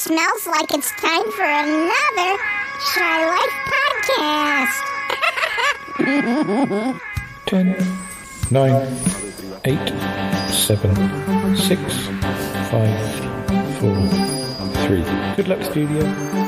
smells like it's time for another Shy Life podcast. 10, 9, 8, 7, 6, 5, 4, 3. Good luck, studio.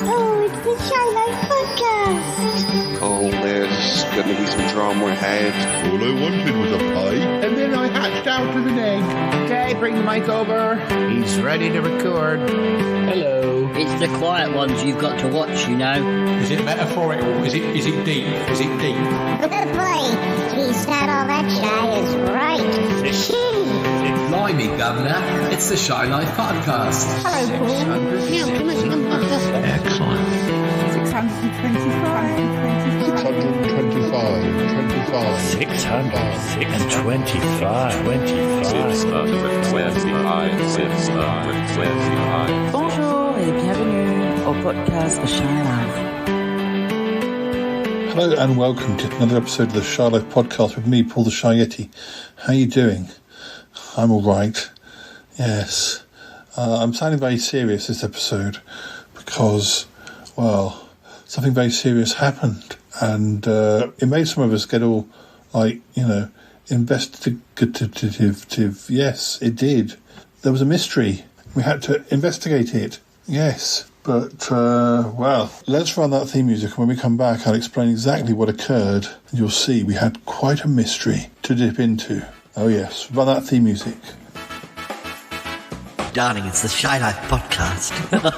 Oh, it's the Shy Life podcast. Oh, there's going to be some drama ahead. All I wanted was a pie, and then I hatched out as an egg. Okay, bring the mic over. He's ready to record. Hello. It's the quiet ones you've got to watch, you know. Is it metaphorical? Is it deep? Is it deep? Boy, he said all that shy is right. Blimey, Governor, it's the Shy Life podcast. Hello, Paul. Yeah, come on. Excellent. 625. 625. Bonjour et bienvenue au podcast The Shy Life. Hello and welcome to another episode of the Shy Life podcast with me, Paul the Shy Yeti. How are you doing? I'm all right. Yes. I'm sounding very serious this episode because, well, something very serious happened, and it made some of us get all, investigative. Yes, it did. There was a mystery. We had to investigate it. Yes. But, let's run that theme music, and when we come back, I'll explain exactly what occurred, and you'll see we had quite a mystery to dip into. Oh, yes. Run that theme music. Darling, it's the Shy Life podcast. Yeah,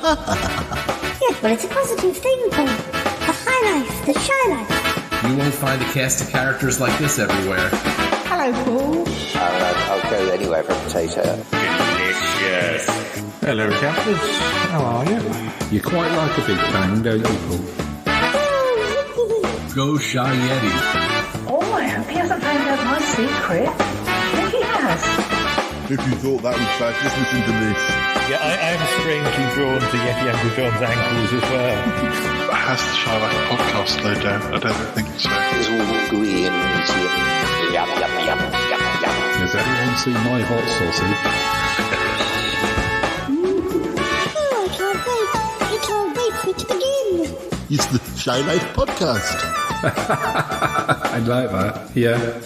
but it's a positive thing, Paul. The High Life, the Shy Life. You won't find a cast of characters like this everywhere. Hello, Paul. I'll go anywhere for a potato. Delicious. Hello, campers. How are you? You quite like a big bang, don't you, Paul? Go Shy Yeti. Oh, I hope he hasn't found out my secret. I think he has. If you thought that was bad, just listen to this. Yeah, I am strangely drawn to Yeti Uncle John's ankles as well. Has the Shy Life podcast slowed down? I don't think so. It's all gooey and easy. Yum. Has anyone seen my hot sausage? Oh, I can't wait for it to begin. It's the Shy Life podcast. I'd like that, yeah.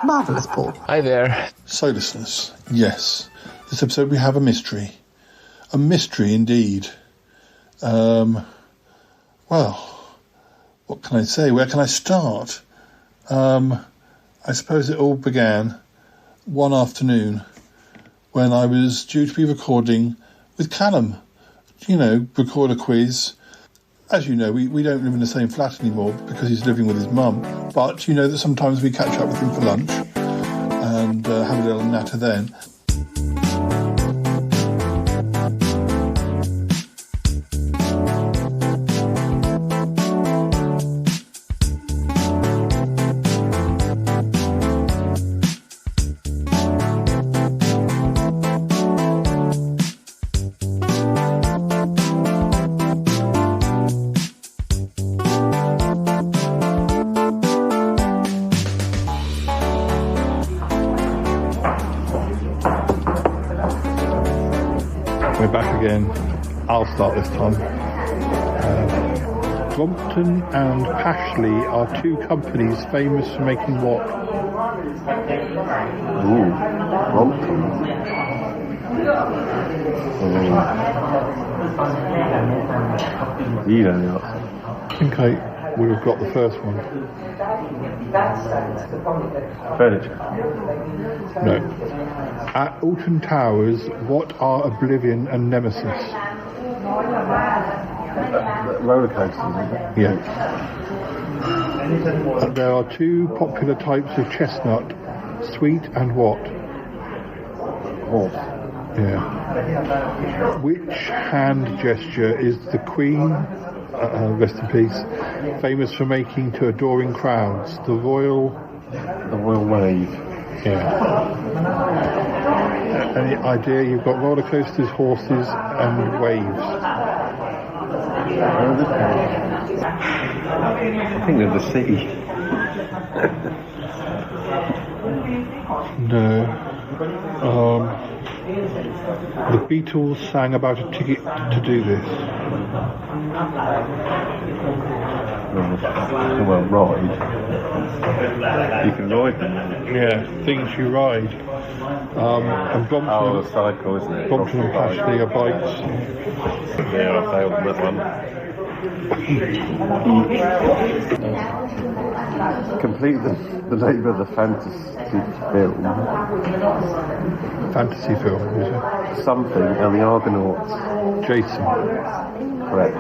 Marvellous, Paul. Hi there. So, listeners, yes, this episode we have a mystery. A mystery indeed. What can I say? Where can I start? I suppose it all began one afternoon when I was due to be recording with Calum. Record a quiz. As you know, we don't live in the same flat anymore because he's living with his mum. But you know that sometimes we catch up with him for lunch and have a little natter then. We're back again. I'll start this time. Brompton and Pashley are two companies famous for making what? Ooh, Brompton. You don't know. I think I would have got the first one. Furniture. No. At Alton Towers, what are Oblivion and Nemesis? Roller coasters, isn't it? Yeah. There are two popular types of chestnut, sweet and what? Horse. Yeah. Which hand gesture is the Queen, rest in peace, famous for making to adoring crowds? The royal wave. Yeah. Any idea? You've got roller coasters, horses, and waves. I think they're the sea. No. The Beatles sang about a ticket to do this. Well, ride. You can ride them. Yeah, things you ride. And Brompton, Oh, a cycle, isn't it? Brompton and Pashley are bikes. Yeah, I failed on that one. Complete the name of the fantasy film. Fantasy film, is it? Something and the Argonauts. Jason. Correct.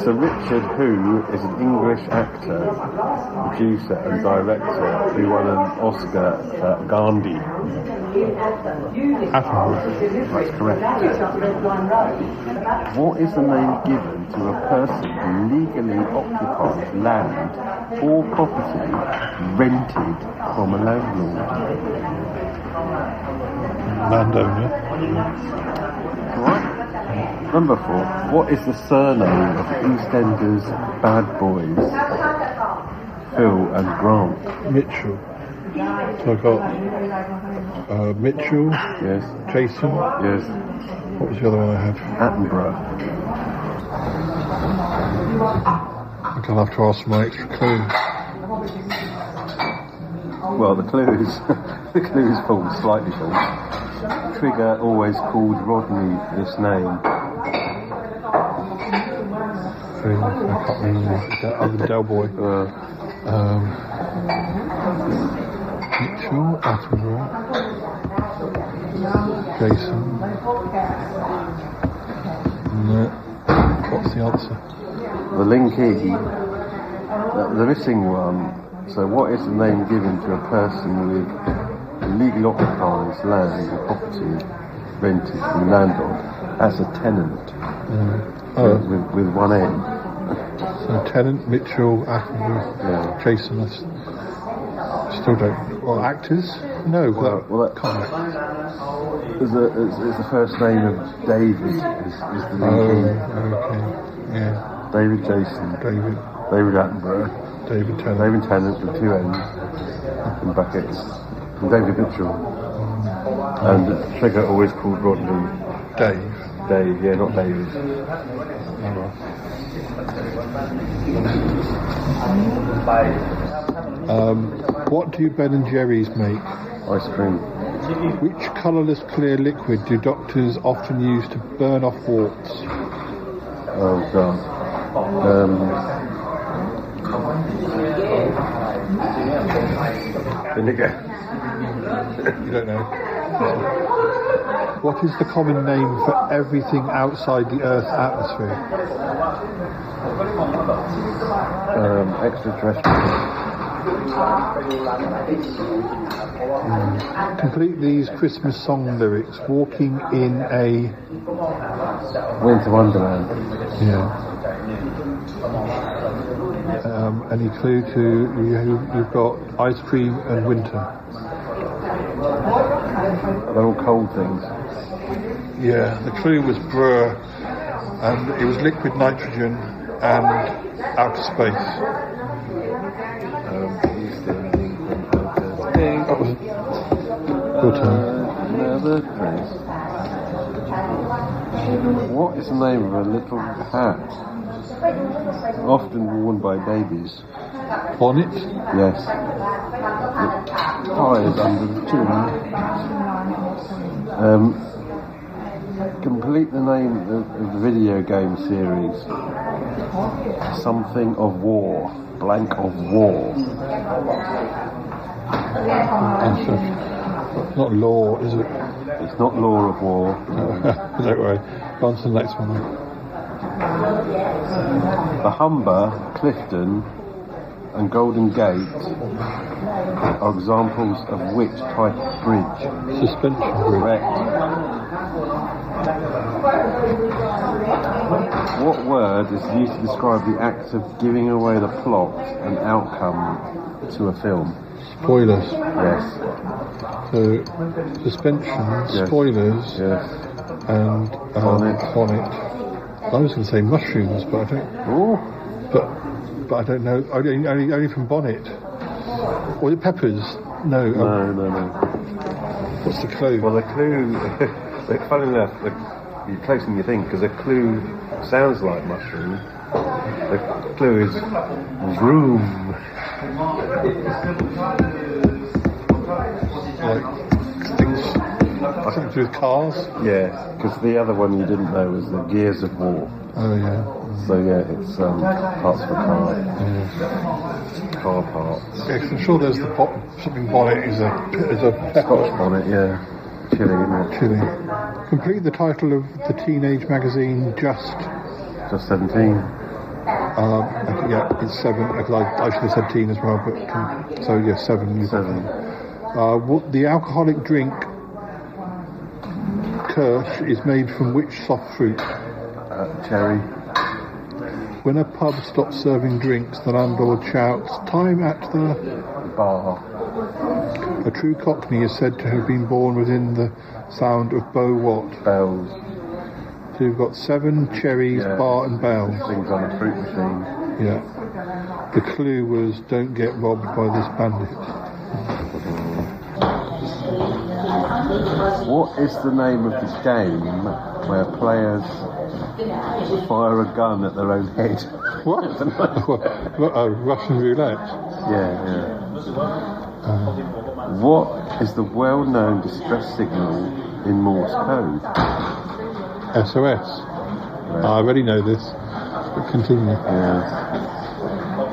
Sir Richard Who is an English actor, producer and director who won an Oscar for Gandhi. Attenborough. That's correct. What is the name given to a person who legally occupies land or property rented from a landlord? Landowner. Right. Number 4. What is the surname of EastEnders bad boys, Phil and Grant? Mitchell. So I got Mitchell. Yes. Jason. Yes. What was the other one I had? Attenborough. I'm going to have to ask my extra clue. Well, the clues falls slightly false. Trigger always called Rodney this name. I can't remember. I'm the Del Boy. Mitchell, Attenborough, Jason. No. What's the answer? The linky, the missing one. So what is the name given to a person with legally occupies land or property rented from the landlord as a tenant? With one N. So Tennant, Mitchell, Attenborough, Jason. I still don't. Well, actors? No. That can't. It's the first name of David. Is the okay. Yeah. David Jason. David Attenborough. David Tennant. David Tennant with 2 N's in brackets. And David Mitchell. And Trigger always called Rodney. Dave, yeah, not David. What do Ben and Jerry's make? Ice cream. Which colourless clear liquid do doctors often use to burn off warts? Oh God. Vinegar. You don't know. What is the common name for everything outside the Earth's atmosphere? Extraterrestrial. Complete these Christmas song lyrics. Walking in a... Winter Wonderland. Yeah. Any clue to... You've got ice cream and winter. They're all cold things. Yeah, the clue was Breur, and it was liquid nitrogen and outer space. That was your turn. Another place. What is the name of a little hat? Often worn by babies. Bonnet? Yes. It ties under the chin. Complete the name of the video game series. Something of War. Blank of War. It's not law, is it? It's not Law of War. Don't worry. Go on to the next one. The Humber, Clifton and Golden Gate are examples of which type of bridge? Suspension bridge. Correct. What word is used to describe the act of giving away the plot and outcome to a film? Spoilers. Yes. So, suspension, Yes. Spoilers, Yes. and Bonnet. I was going to say mushrooms, but I don't. Ooh. But I don't know. Only from Bonnet. Or the peppers? No. No. What's the clue? Well, the clue, funny enough, you're closer than you think, because the clue sounds like mushroom. The clue is room. Like things, something to do with cars? Yeah, because the other one you didn't know was the gears of war. Oh, yeah. So, yeah, it's parts for car. Yeah. Car parts. Yeah, 'cause I'm sure there's the something bonnet is a Scotch bonnet, yeah. Chilly, isn't it? Chilly. Complete the title of the teenage magazine, Just 17. Yeah, it's 7. I should have said teen as well, but so yeah, 7. 7. The alcoholic drink Kirsch is made from which soft fruit? Cherry. When a pub stops serving drinks, the landlord shouts, "Time at the bar." A true Cockney is said to have been born within the sound of bow what? Bells. So you've got 7, cherries, bar and bells. Things on a fruit machine. Yeah. The clue was don't get robbed by this bandit. What is the name of the game where players fire a gun at their own head? What? Russian roulette? Yeah. What is the well-known distress signal in Morse code? SOS. I already know this, but continue. Yes.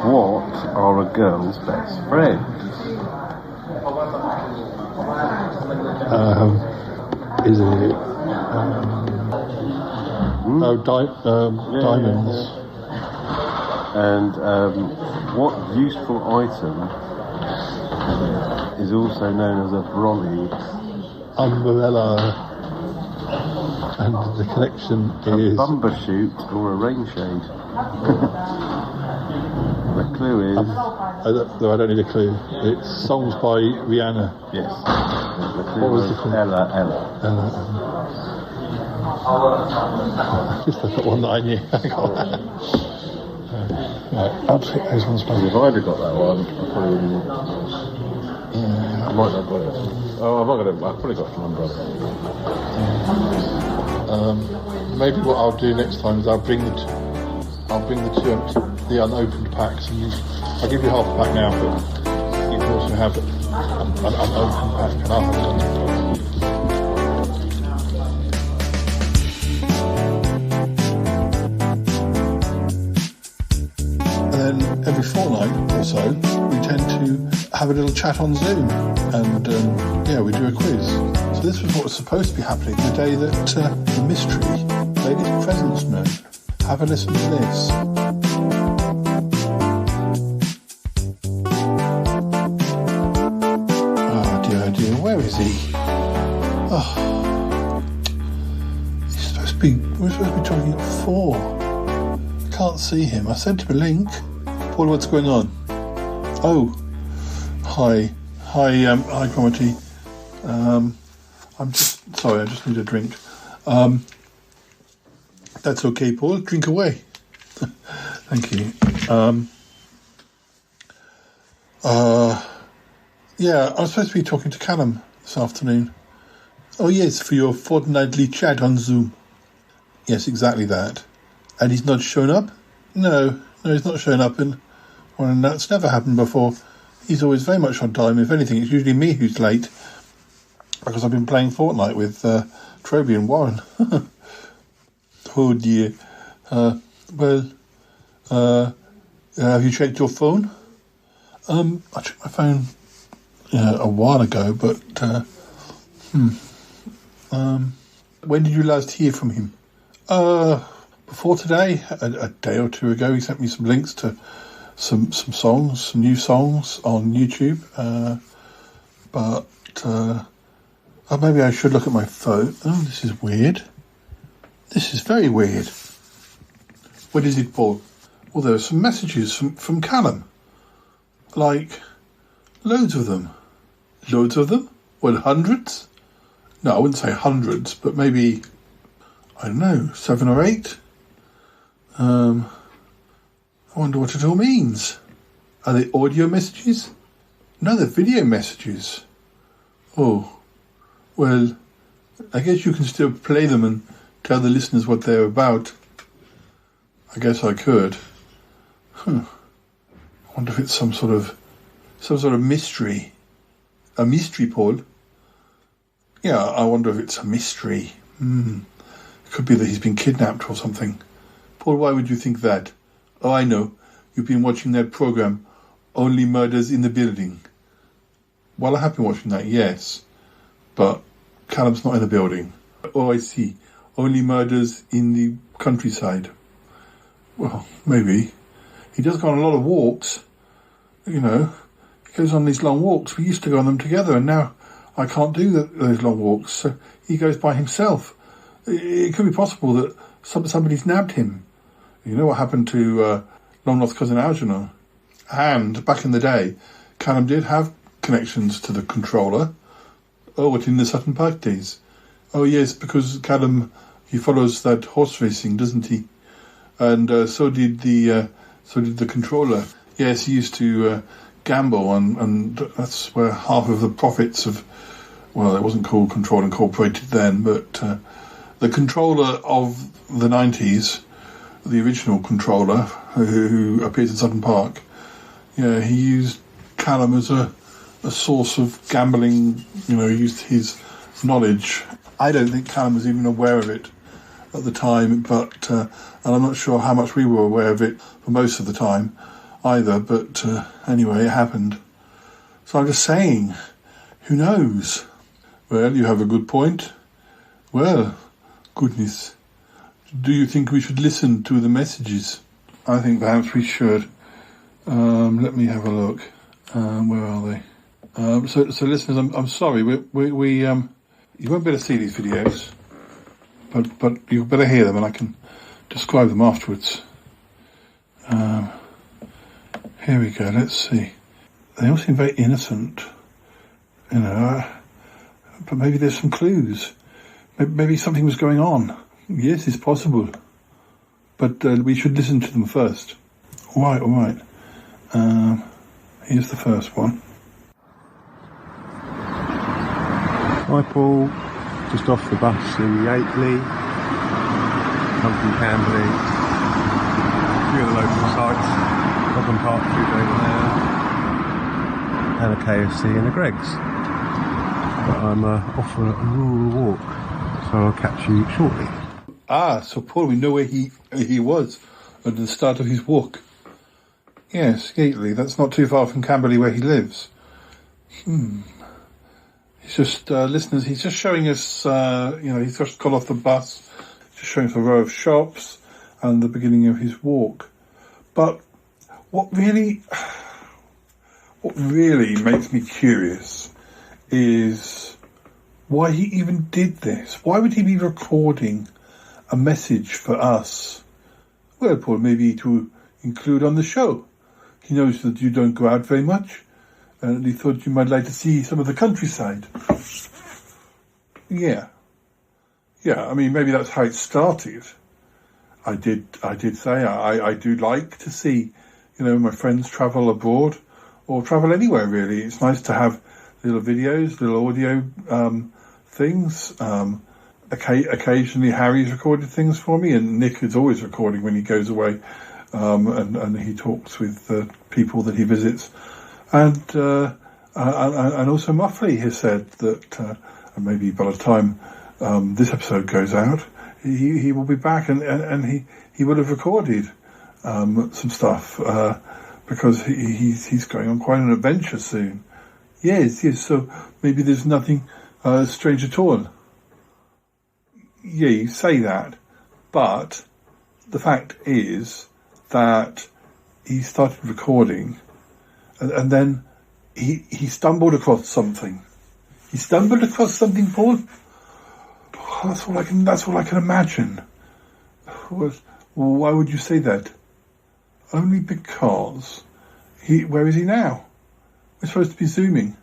What are a girl's best friends? Is it? Diamonds. And what useful item is also known as a brolly? Umbrella. And the connection is... A bumbershoot or a rain shade. The clue is... I don't need a clue. It's songs by Rihanna. Yes. The clue what was the clue? Ella. I just look at one that I knew. I got that. Right, I'll take those ones back. If I'd have got that one, I probably wouldn't. I might not have got it. Oh, I've probably got some umbrella. Maybe what I'll do next time is I'll bring the two unopened packs, and I'll give you half a pack now, but you can also have an unopened pack, and I'll have an unopened pack. And then every fortnight or so, we tend to have a little chat on Zoom, and we do a quiz. So this was what was supposed to be happening the day that the mystery Lady's Presence known. Have a listen to this. Oh dear, where is he? Oh, we're supposed to be talking at 4. I can't see him. I sent him a link. Paul, what's going on? Oh, hi, Cromitty. I'm just sorry. I just need a drink. That's okay, Paul. Drink away. Thank you. Yeah, I was supposed to be talking to Calum this afternoon. Oh yes, for your fortnightly chat on Zoom. Yes, exactly that. And he's not shown up? No, he's not shown up, and that's never happened before. He's always very much on time. If anything, it's usually me who's late, because I've been playing Fortnite with Troby and Warren. Oh dear. Have you checked your phone? I checked my phone a while ago, but when did you last hear from him? Before today, a day or two ago. He sent me some links to some songs, some new songs on YouTube. But maybe I should look at my phone. Oh, this is weird. This is very weird. What is it, Paul? Well, there are some messages from Calum. Like, loads of them. Loads of them? Well, hundreds? No, I wouldn't say hundreds, but maybe, I don't know, 7 or 8? I wonder what it all means. Are they audio messages? No, they're video messages. Oh, Well, I guess you can still play them and tell the listeners what they're about. I guess I could. I wonder if it's some sort of mystery. A mystery, Paul? Yeah, I wonder if it's a mystery. It could be that he's been kidnapped or something. Paul, why would you think that? Oh, I know. You've been watching that program, Only Murders in the Building. Well, I have been watching that, yes. But Calum's not in the building. Oh, I see. Only Murders in the Countryside. Well, maybe. He does go on a lot of walks. You know, he goes on these long walks. We used to go on them together, and now I can't do those long walks. So he goes by himself. It could be possible that somebody's nabbed him. You know what happened to long lost cousin Algernon? And back in the day, Calum did have connections to the controller. Oh, what, in the Sutton Park days? Oh, yes, because Calum, he follows that horse racing, doesn't he? And so did the controller. Yes, he used to gamble, and that's where half of the profits of, well, it wasn't called Control Incorporated then, but the controller of the 90s, the original controller, who appears in Sutton Park, yeah, he used Calum as a source of gambling. You know, he used his knowledge. I don't think Calum was even aware of it at the time, but and I'm not sure how much we were aware of it for most of the time either, but anyway, it happened. So I'm just saying, who knows? Well, you have a good point. Well, goodness. Do you think we should listen to the messages? I think perhaps we should. Let me have a look. Where are they? So listeners, I'm sorry. We you won't be able to see these videos, but you better hear them, and I can describe them afterwards. Here we go. Let's see. They all seem very innocent, you know. But maybe there's some clues. Maybe something was going on. Yes, it's possible. But we should listen to them first. All right. Here's the first one. Hi Paul, just off the bus in Yateley, come from Camberley, a few of the local sites, Cobham Park food over there, and a KFC and a Greggs. But I'm off for a rural walk, so I'll catch you shortly. Ah, so Paul, we know where he was at the start of his walk. Yes, Yateley, that's not too far from Camberley where he lives. He's just, listeners, he's just showing us, he's just got off the bus, just showing us a row of shops and the beginning of his walk. But what really makes me curious is why he even did this. Why would he be recording a message for us? Well, Paul, maybe to include on the show. He knows that you don't go out very much, and he thought you might like to see some of the countryside. Yeah, I mean, maybe that's how it started. I did say I do like to see, my friends travel abroad or travel anywhere, really. It's nice to have little videos, little audio things. Occasionally Harry's recorded things for me, and Nick is always recording when he goes away, and he talks with people that he visits. And also Muffley has said that, and maybe by the time this episode goes out, he will be back, and he will have recorded some stuff because he's going on quite an adventure soon. Yes. So maybe there's nothing strange at all. Yeah, you say that, but the fact is that he started recording, and then he stumbled across something. He stumbled across something, Paul. Oh, that's all I can imagine. Why would you say that? Only because where is he now? We're supposed to be zooming.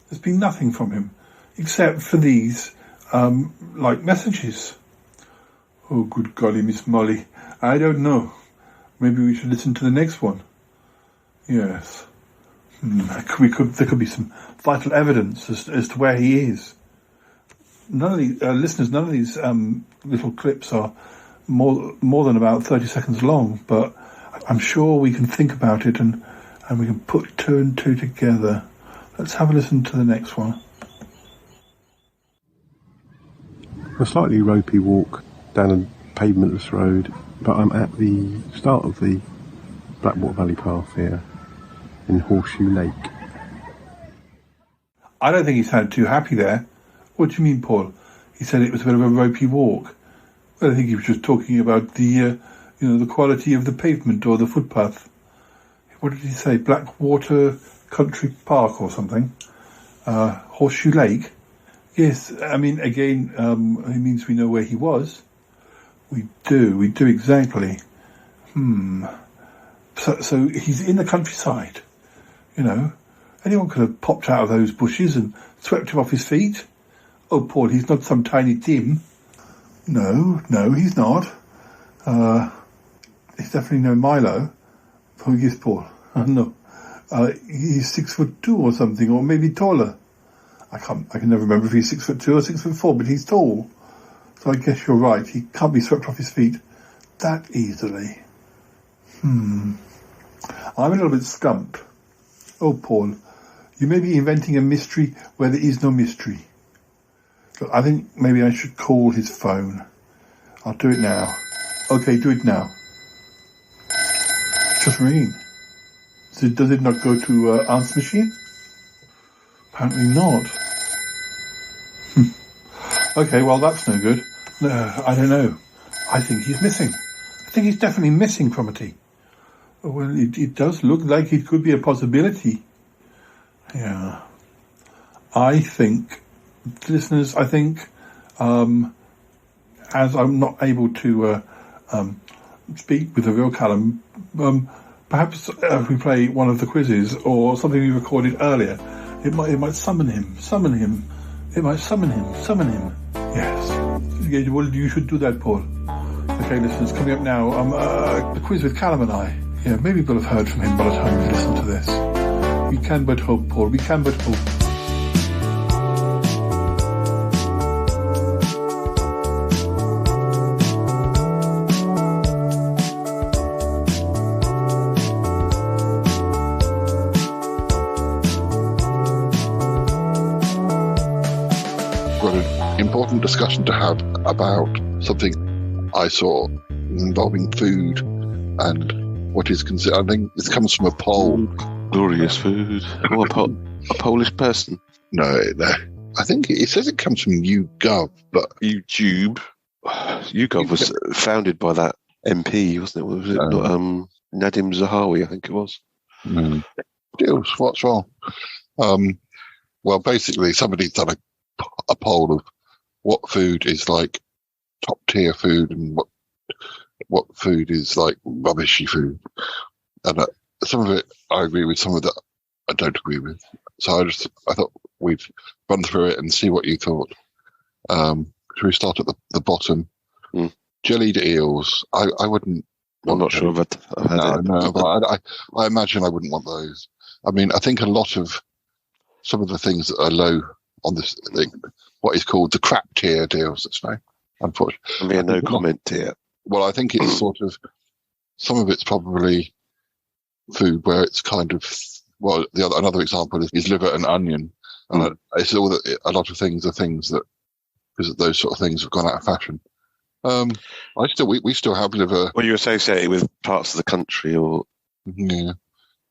There's been nothing from him except for these messages. Oh, good golly, Miss Molly. I don't know. Maybe we should listen to the next one. Yes. There could be some vital evidence as to where he is. none of these listeners, none of these little clips are more than about 30 seconds long, but I'm sure we can think about it and we can put two and two together. Let's have a listen to the next one. A slightly ropey walk down a pavementless road, but I'm at the start of the Blackwater Valley Path here in Horseshoe Lake. I don't think he sounded too happy there. What do you mean, Paul? He said it was a bit of a ropey walk. Well, I think he was just talking about the quality of the pavement or the footpath. What did he say? Blackwater Country Park or something? Horseshoe Lake? Yes, I mean, again, it means we know where he was. We do exactly. So he's in the countryside, Anyone could have popped out of those bushes and swept him off his feet. Oh, Paul, he's not some tiny Tim. No, he's not. He's definitely no Milo. Oh, yes, Paul. No. He's 6'2" or something, or maybe taller. I can never remember if he's 6'2" or 6'4", but he's tall. So I guess you're right. He can't be swept off his feet that easily. I'm a little bit stumped. Oh, Paul, you may be inventing a mystery where there is no mystery. Look, I think maybe I should call his phone. I'll do it now. Okay, do it now. It's just ringing. Does it not go to answer machine? Apparently not. Okay, well, that's no good. I don't know. I think he's missing. I think he's definitely missing, Cromitty. Well, it does look like it could be a possibility. Yeah. I think, listeners, as I'm not able to speak with the real Calum, perhaps if we play one of the quizzes or something we recorded earlier, it might summon him. It might summon him. Yes. Well, you should do that, Paul. Okay, listeners, coming up now, the quiz with Calum and I. Yeah, maybe we'll have heard from him by the time you listen to this. We can but hope, Paul. We can but hope. Got an important discussion to have about something I saw involving food and what is considered. I think this comes from a poll. Glorious food. Oh, a Polish person? No, I think it says it comes from YouGov, but YouTube. YouGov was founded by that MP, wasn't it? Was it not Nadim Zahawi? I think it was. Deals. What's wrong? Well, basically, somebody's done a poll of what food is like top tier food and what food is like rubbishy food, and some of it I agree with, some of it I don't agree with. So I thought we'd run through it and see what you thought. Should we start at the bottom? Jellied eels. I wouldn't. I'm not sure I've had it. No, but I imagine I wouldn't want those. I mean, I think a lot of some of the things that are low on this, what is called the crap tier deals, let's say, unfortunately. I mean, no comment tier. Well, I think it's sort of, some of it's probably food where it's kind of, well, another example is liver and onion. And it's a lot of things are things that, because those sort of things have gone out of fashion. We still have liver. Well, you associate it with parts of the country, or yeah.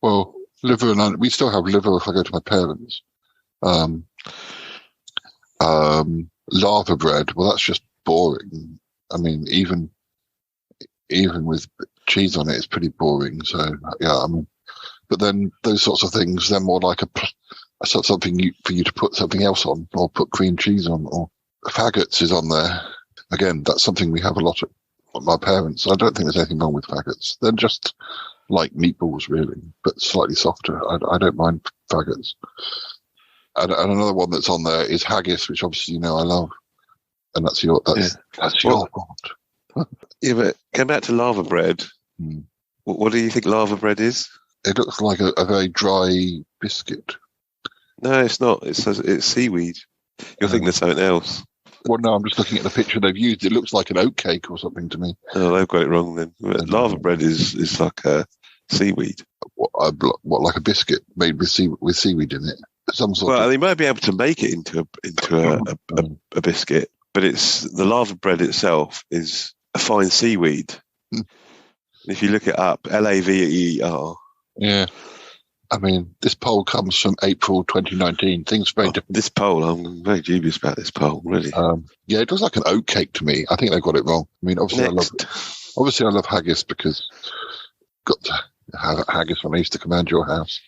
Well, liver and onion. We still have liver if I go to my parents. Lava bread. Well, that's just boring. I mean, even with cheese on it, it's pretty boring. So yeah, I mean, but then those sorts of things, they're more like something for you to put something else on, or put cream cheese on, or faggots is on there. Again, that's something we have a lot of my parents. I don't think there's anything wrong with faggots. They're just like meatballs, really, but slightly softer. I don't mind faggots. And another one that's on there is haggis, which obviously you know I love, and that's your fault. Yeah, but going back to lava bread, what do you think lava bread is? It looks like a very dry biscuit. No, it's not. It's seaweed. You're thinking of something else. Well, no, I'm just looking at the picture they've used. It looks like an oat cake or something to me. Oh, they've got it wrong then. Lava bread is like a seaweed. What, like a biscuit made with seaweed in it? Some sort Well, of... they might be able to make it into a biscuit, but the lava bread itself is a fine seaweed. If you look it up, Laver. Yeah. I mean, this poll comes from April 2019. Things very different. This poll, I'm very dubious about this poll, really. Yeah, it looks like an oat cake to me. I think they got it wrong. I mean, obviously I love haggis because got to have haggis when I used to command your house.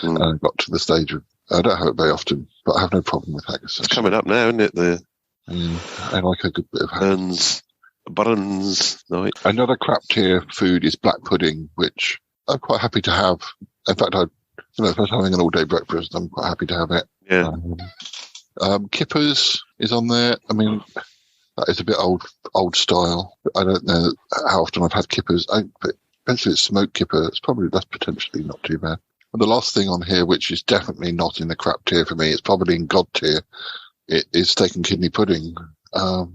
And I got to the stage of, I don't have it very often, but I have no problem with haggis. It's coming up now, isn't it? I like a good bit of haggis. Buns night. Another crap tier food is black pudding, which I'm quite happy to have. In fact, if I was having an all-day breakfast, I'm quite happy to have it. Yeah. Kippers is on there. I mean, that is a bit old style. I don't know how often I've had kippers. But eventually it's smoked kipper. That's potentially not too bad. And the last thing on here, which is definitely not in the crap tier for me, it's probably in God tier. It is steak and kidney pudding. I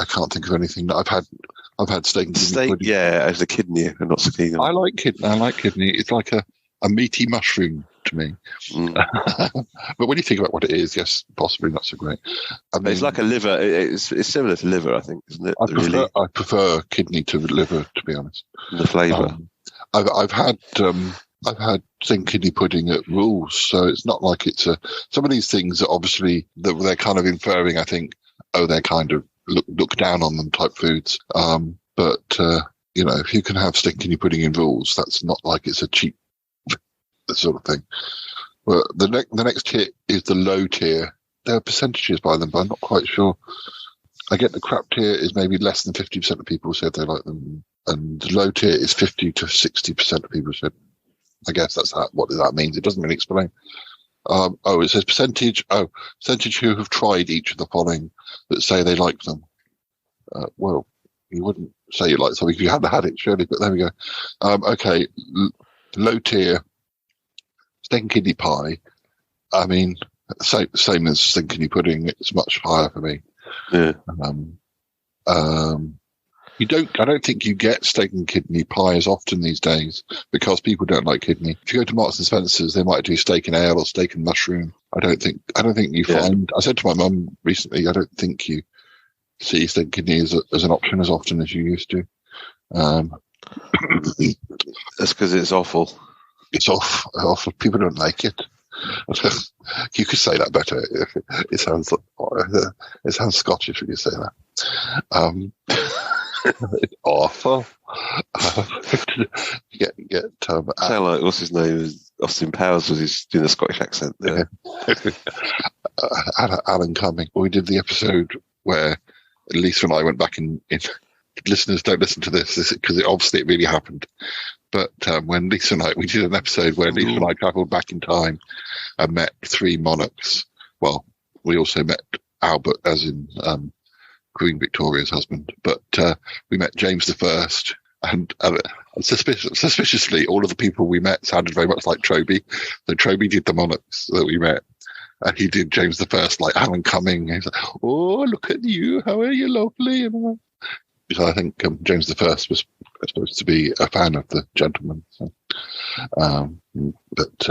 can't think of anything that I've had steak and kidney pudding. Yeah, as a kidney, I'm not so keen on. I like kidney. It's like a meaty mushroom to me. But when you think about what it is, yes, possibly not so great. I mean, it's like a liver. It's similar to liver, I think, isn't it? I prefer kidney to liver, to be honest. The flavour. I've had steak and kidney pudding at Rules, so it's not like it's some of these things are obviously they're kind of inferring. I think, they're kind of look down on them type foods. But if you can have steak and kidney pudding in Rules, that's not like it's a cheap sort of thing. Well, the next tier is the low tier. There are percentages by them, but I'm not quite sure. I get the crap tier is maybe less than 50% of people said they like them, and the low tier is 50 to 60% of people said. I guess that's what that means. It doesn't really explain. It says percentage. Percentage who have tried each of the following that say they like them. Well, you wouldn't say you like something if you hadn't had it, surely. But there we go. Okay, low tier steak and kidney pie. I mean, same as steak and kidney pudding. It's much higher for me. Yeah. I don't think you get steak and kidney pie as often these days because people don't like kidney. If you go to Marks and Spencer's, they might do steak and ale or steak and mushroom. I don't think you find. I said to my mum recently, I don't think you see steak and kidney as an option as often as you used to. That's because it's awful. It's awful. People don't like it. You could say that better. It sounds Scottish when you say that. It's awful. Sound like what's his name? Austin Powers was doing a Scottish accent. Yeah. Alan Cumming. We did the episode where Lisa and I went back in. Listeners, don't listen to this because it really happened. But when Lisa and we did an episode where Lisa and I travelled back in time and met three monarchs. Well, we also met Albert, as in Queen Victoria's husband, but we met James I, and suspiciously, all of the people we met sounded very much like Troby. So Troby did the monarchs that we met, and he did James I like Alan Cumming. He's like, "Oh, look at you! How are you, lovely?" And so I think James I was supposed to be a fan of the gentleman. So, but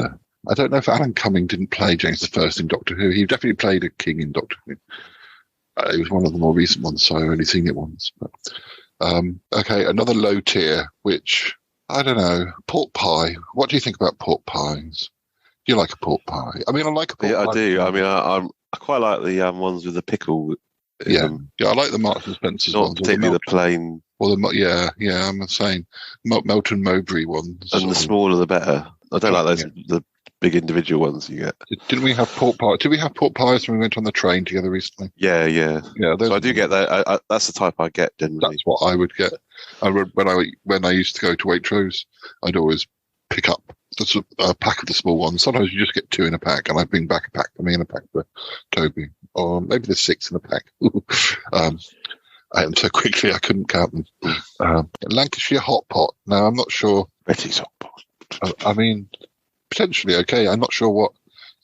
I don't know if Alan Cumming didn't play James I in Doctor Who. He definitely played a king in Doctor Who. It was one of the more recent ones, so I've only seen it once. But, okay, another low tier, which, I don't know, pork pie. What do you think about pork pies? Do you like a pork pie? I mean, I like a pork pie. I do. I mean, I quite like the ones with the pickle. Yeah, I like the Marks and Spencer's not ones. Not particularly the plain. Or I'm the same. Melton Mowbray ones. And the smaller the better. I don't like those, the big individual ones you get. Didn't we have pork pie? Did we have pork pies when we went on the train together recently? Yeah. So I do get that. That's the type I get generally. That's what I would get. When I used to go to Waitrose, I'd always pick up a pack of the small ones. Sometimes you just get two in a pack, and I bring back a pack for me and a pack for Toby, or maybe there's 6 in a pack. And so quickly I couldn't count them. Lancashire hot pot. Now I'm not sure. Betty's hot pot. I mean, potentially okay. I'm not sure what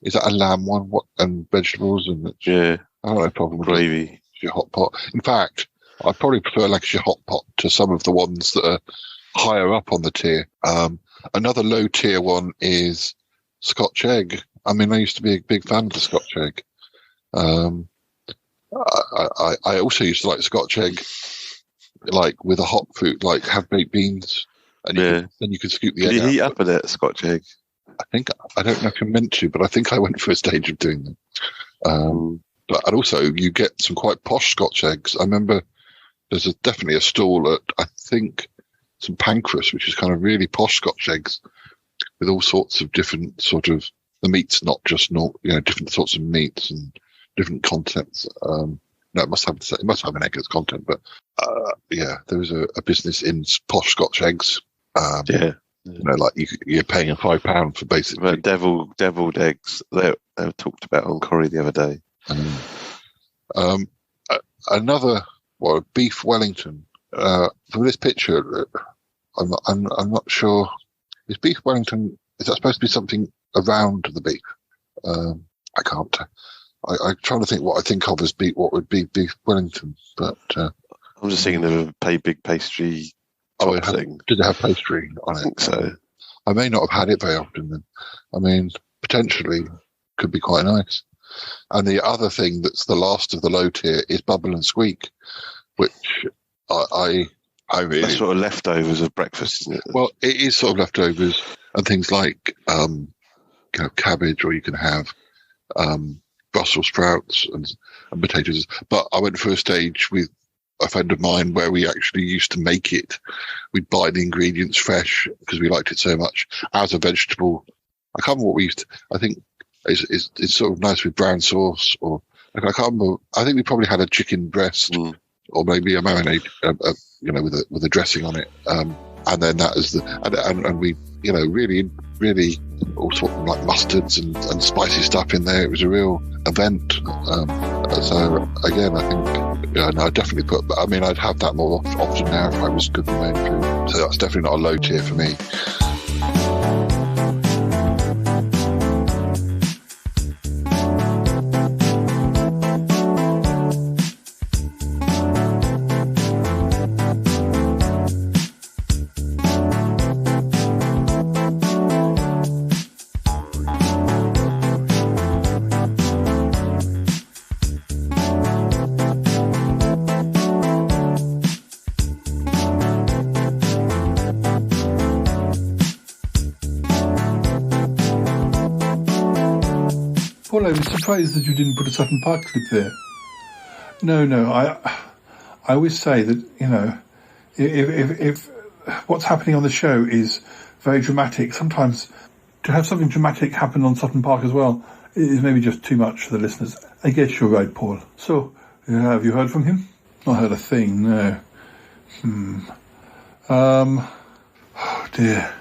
is that a lamb one. What and vegetables and yeah. I don't know. Problem gravy. Lancashire hot pot. In fact, I probably prefer Lancashire hot pot to some of the ones that are higher up on the tier. Another low tier one is Scotch egg. I mean, I used to be a big fan of the Scotch egg. I also used to like Scotch egg, like with a hot food, like have baked beans, and then you could scoop the egg. You heat up a bit Scotch egg. I don't know if you're meant to, but I think I went for a stage of doing them. And also you get some quite posh Scotch eggs. I remember there's definitely a stall at, I think, St Pancras, which is kind of really posh Scotch eggs with all sorts of different sort of, the meat's not just different sorts of meats and different contents. No, it must have an egg as content, but there was a business in posh Scotch eggs. Like you're paying £5 for basically deviled eggs. They were talked about on Corrie the other day. Another beef Wellington. From this picture, I'm not sure. Is beef Wellington? Is that supposed to be something around the beef? I can't. I'm trying to think what I think of as beef. What would be beef Wellington? But I'm just thinking of a big pastry. Did it have pastry on it? I think so. I may not have had it very often then. I mean, potentially could be quite nice. And the other thing that's the last of the low tier is Bubble and Squeak, which I really... That's sort of leftovers of breakfast, isn't it? Well, it is sort of leftovers and things like cabbage, or you can have Brussels sprouts and potatoes. But I went for a stage with a friend of mine where we actually used to make it. We'd buy the ingredients fresh because we liked it so much as a vegetable. I can't remember what we used to, I think it's sort of nice with brown sauce, or I can't remember. I think we probably had a chicken breast or maybe a marinade, with a dressing on it. And then that is and we, really, really all sorts of like mustards and spicy stuff in there. It was a real event. So again, I think, I definitely I'd have that more often now if I was cooking my own food. So that's definitely not a low tier for me. Paul, I was surprised that you didn't put a Sutton Park clip there. No, I always say that, if what's happening on the show is very dramatic, sometimes to have something dramatic happen on Sutton Park as well is maybe just too much for the listeners. I guess you're right, Paul. So, have you heard from him? Not heard a thing, no. Oh dear.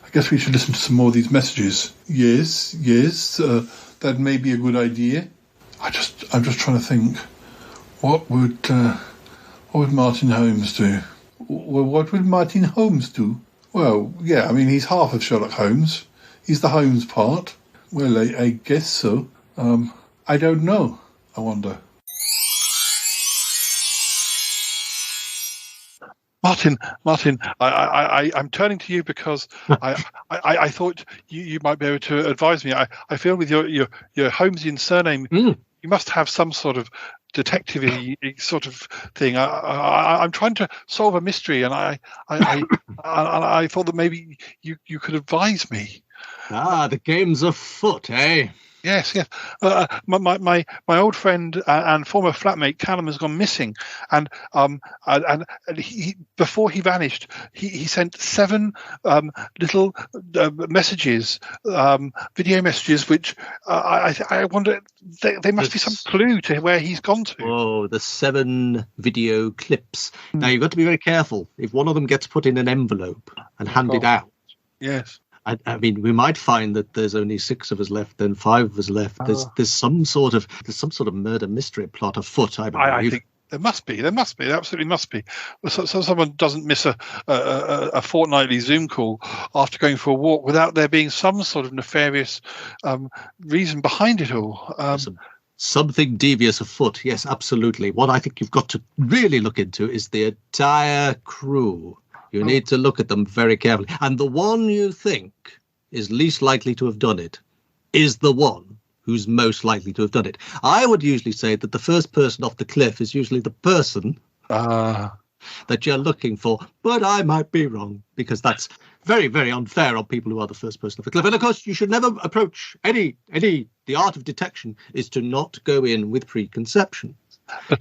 I guess we should listen to some more of these messages. Yes, that may be a good idea. I'm just trying to think. What would Martin Holmes do? Well, what would Martin Holmes do? Well, yeah, he's half of Sherlock Holmes. He's the Holmes part. Well, I guess so. I don't know. I wonder. Martin, I'm turning to you because I thought you might be able to advise me. I feel with your Holmesian surname, you must have some sort of detective-y sort of thing. I'm trying to solve a mystery, and I thought that maybe you could advise me. The game's afoot, eh? Yes. My old friend and former flatmate Calum has gone missing, and he, before he vanished, he sent 7 little messages, video messages, which I wonder there must be some clue to where he's gone to. Oh, the 7 video clips. Now you've got to be very careful. If one of them gets put in an envelope and handed out. Yes. We might find that there's only 6 of us left, then 5 of us left. There's some sort of murder mystery plot afoot. I think there must be. There absolutely must be. So someone doesn't miss a fortnightly Zoom call after going for a walk without there being some sort of nefarious reason behind it all. something devious afoot. Yes, absolutely. What I think you've got to really look into is the entire crew. You need to look at them very carefully. And the one you think is least likely to have done it is the one who's most likely to have done it. I would usually say that the first person off the cliff is usually the person that you're looking for. But I might be wrong, because that's very, very unfair on people who are the first person off the cliff. And of course, you should never approach the art of detection is to not go in with preconceptions.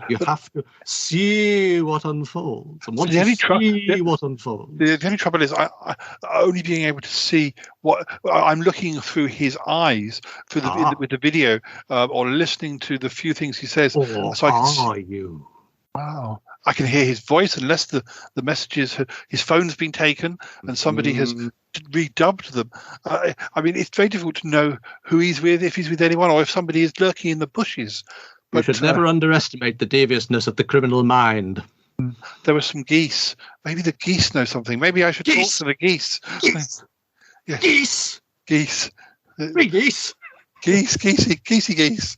You have to see what unfolds. And once you see what unfolds... The only trouble is I only being able to see what... I'm looking through his eyes with the video or listening to the few things he says. Or so are you? Wow. I can hear his voice unless the messages, his phone's been taken and somebody has redubbed them. I mean, it's very difficult to know who he's with, if he's with anyone, or if somebody is lurking in the bushes. But you should never underestimate the deviousness of the criminal mind. There were some geese. Maybe the geese know something. Maybe I should talk to the geese. Geese! Yes. Geese! Geese. Three geese! Geesey geese.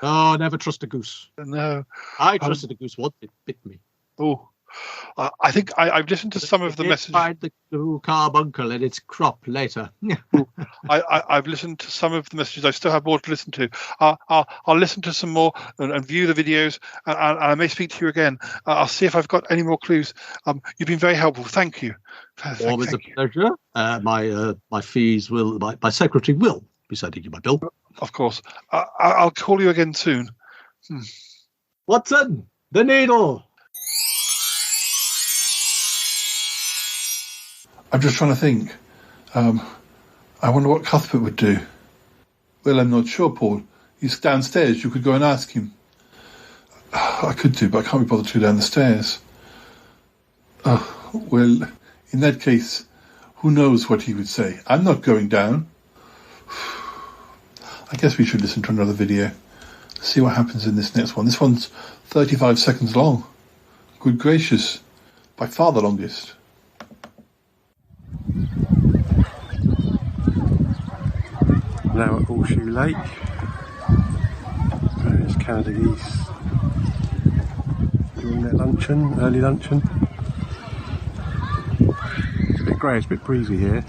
Oh, never trust a goose. No. I trusted a goose once. It bit me. Oh. I think I've listened to some of the messages. Find the carbuncle in its crop later. I've listened to some of the messages. I still have more to listen to. I'll listen to some more and view the videos, and I may speak to you again. I'll see if I've got any more clues. You've been very helpful. Thank you. Always a pleasure. My fees will. My secretary will be sending you my bill. Of course. I'll call you again soon. Watson, the needle. I'm just trying to think. I wonder what Cuthbert would do. Well, I'm not sure, Paul. He's downstairs. You could go and ask him. I could do, but I can't be bothered to go down the stairs. Well, in that case, who knows what he would say? I'm not going down. I guess we should listen to another video. See what happens in this next one. This one's 35 seconds long. Good gracious. By far the longest. Now at Horseshoe Lake. There's Canada geese doing their luncheon, early luncheon. It's a bit grey, it's a bit breezy here.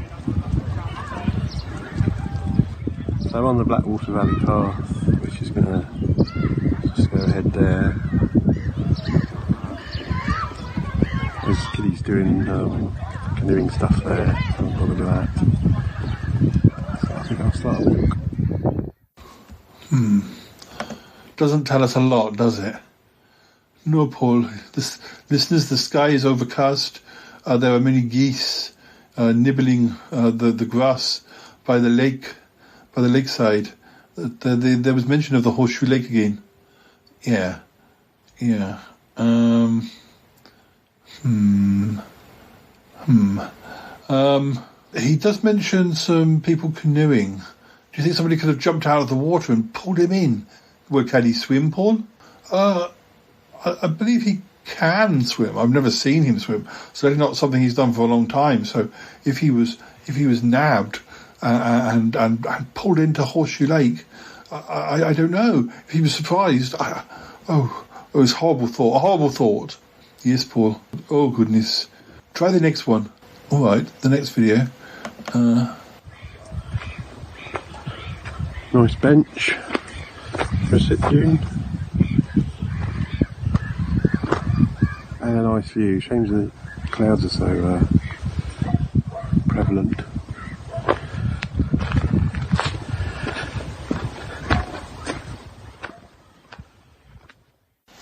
So I'm on the Blackwater Valley path, which is going to just go ahead there. There's kiddies doing canoeing stuff there, so I'm bothered with that. So I think I'll start a walk. Doesn't tell us a lot, does it? No, Paul. Listeners, the sky is overcast. There are many geese nibbling the grass by the lake, by the lakeside. There was mention of the Horseshoe Lake again. Yeah. He does mention some people canoeing. Do you think somebody could have jumped out of the water and pulled him in? Well, can he swim, Paul? I believe he can swim. I've never seen him swim, so that's not something he's done for a long time. So if he was nabbed and pulled into Horseshoe Lake, I don't know. If he was surprised, it was a horrible thought. Yes, Paul. Oh goodness. Try the next one. All right, the next video. Nice bench for a sit down. And a nice view. Shame the clouds are so prevalent.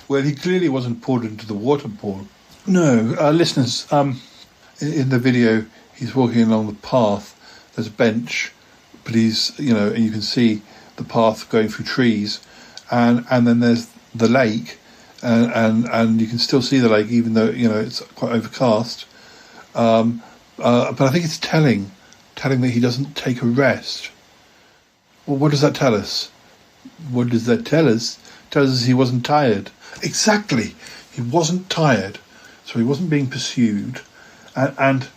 Well, he clearly wasn't pulled into the water, Paul. No, listeners, in the video, he's walking along the path. There's a bench, but he's, and you can see the path going through trees, and then there's the lake, and you can still see the lake even though it's quite overcast. But I think it's telling that he doesn't take a rest. Well, what does that tell us? What does that tell us? It tells us he wasn't tired. Exactly, he wasn't tired, so he wasn't being pursued, and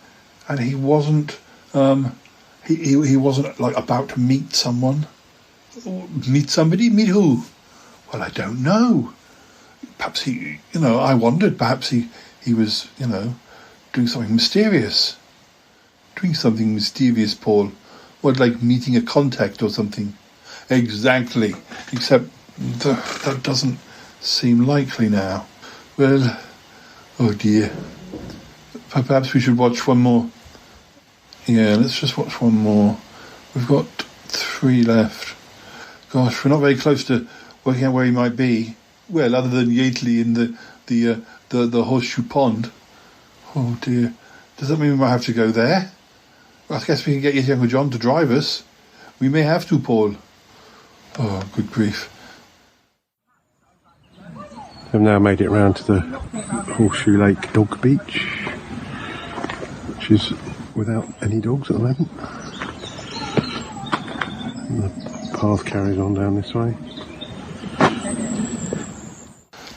he wasn't he wasn't like about to meet someone. Meet somebody? Meet who? Well, I don't know. Perhaps I wondered, perhaps he was, doing something mysterious. Doing something mysterious, Paul. What, like meeting a contact or something? Exactly. Except that doesn't seem likely now. Well, oh dear. Perhaps we should watch one more. Yeah, let's just watch one more. We've got 3 left. Gosh, we're not very close to working out where he might be. Well, other than Yateley in the horseshoe pond. Oh dear. Does that mean we might have to go there? Well, I guess we can get your Uncle John to drive us. We may have to, Paul. Oh, good grief. I've now made it round to the Horseshoe Lake Dog Beach, which is without any dogs at the moment. And the path carries on down this way.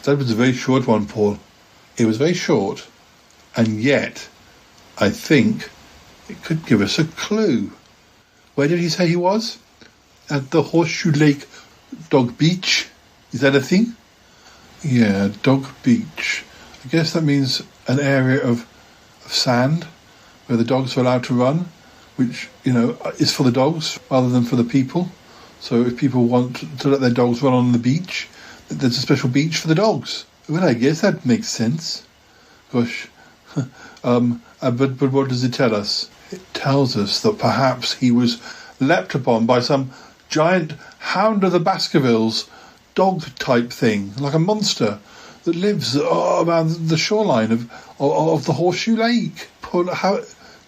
That was a very short one, Paul. It was very short, and yet I think it could give us a clue. Where did he say he was? At the Horseshoe Lake Dog Beach? Is that a thing? Yeah, Dog Beach. I guess that means an area of sand where the dogs are allowed to run, which, is for the dogs rather than for the people. So if people want to let their dogs run on the beach, there's a special beach for the dogs. Well, I guess that makes sense. Gosh. But what does it tell us? It tells us that perhaps he was leapt upon by some giant hound of the Baskervilles dog-type thing, like a monster that lives around the shoreline of the Horseshoe Lake. Paul, how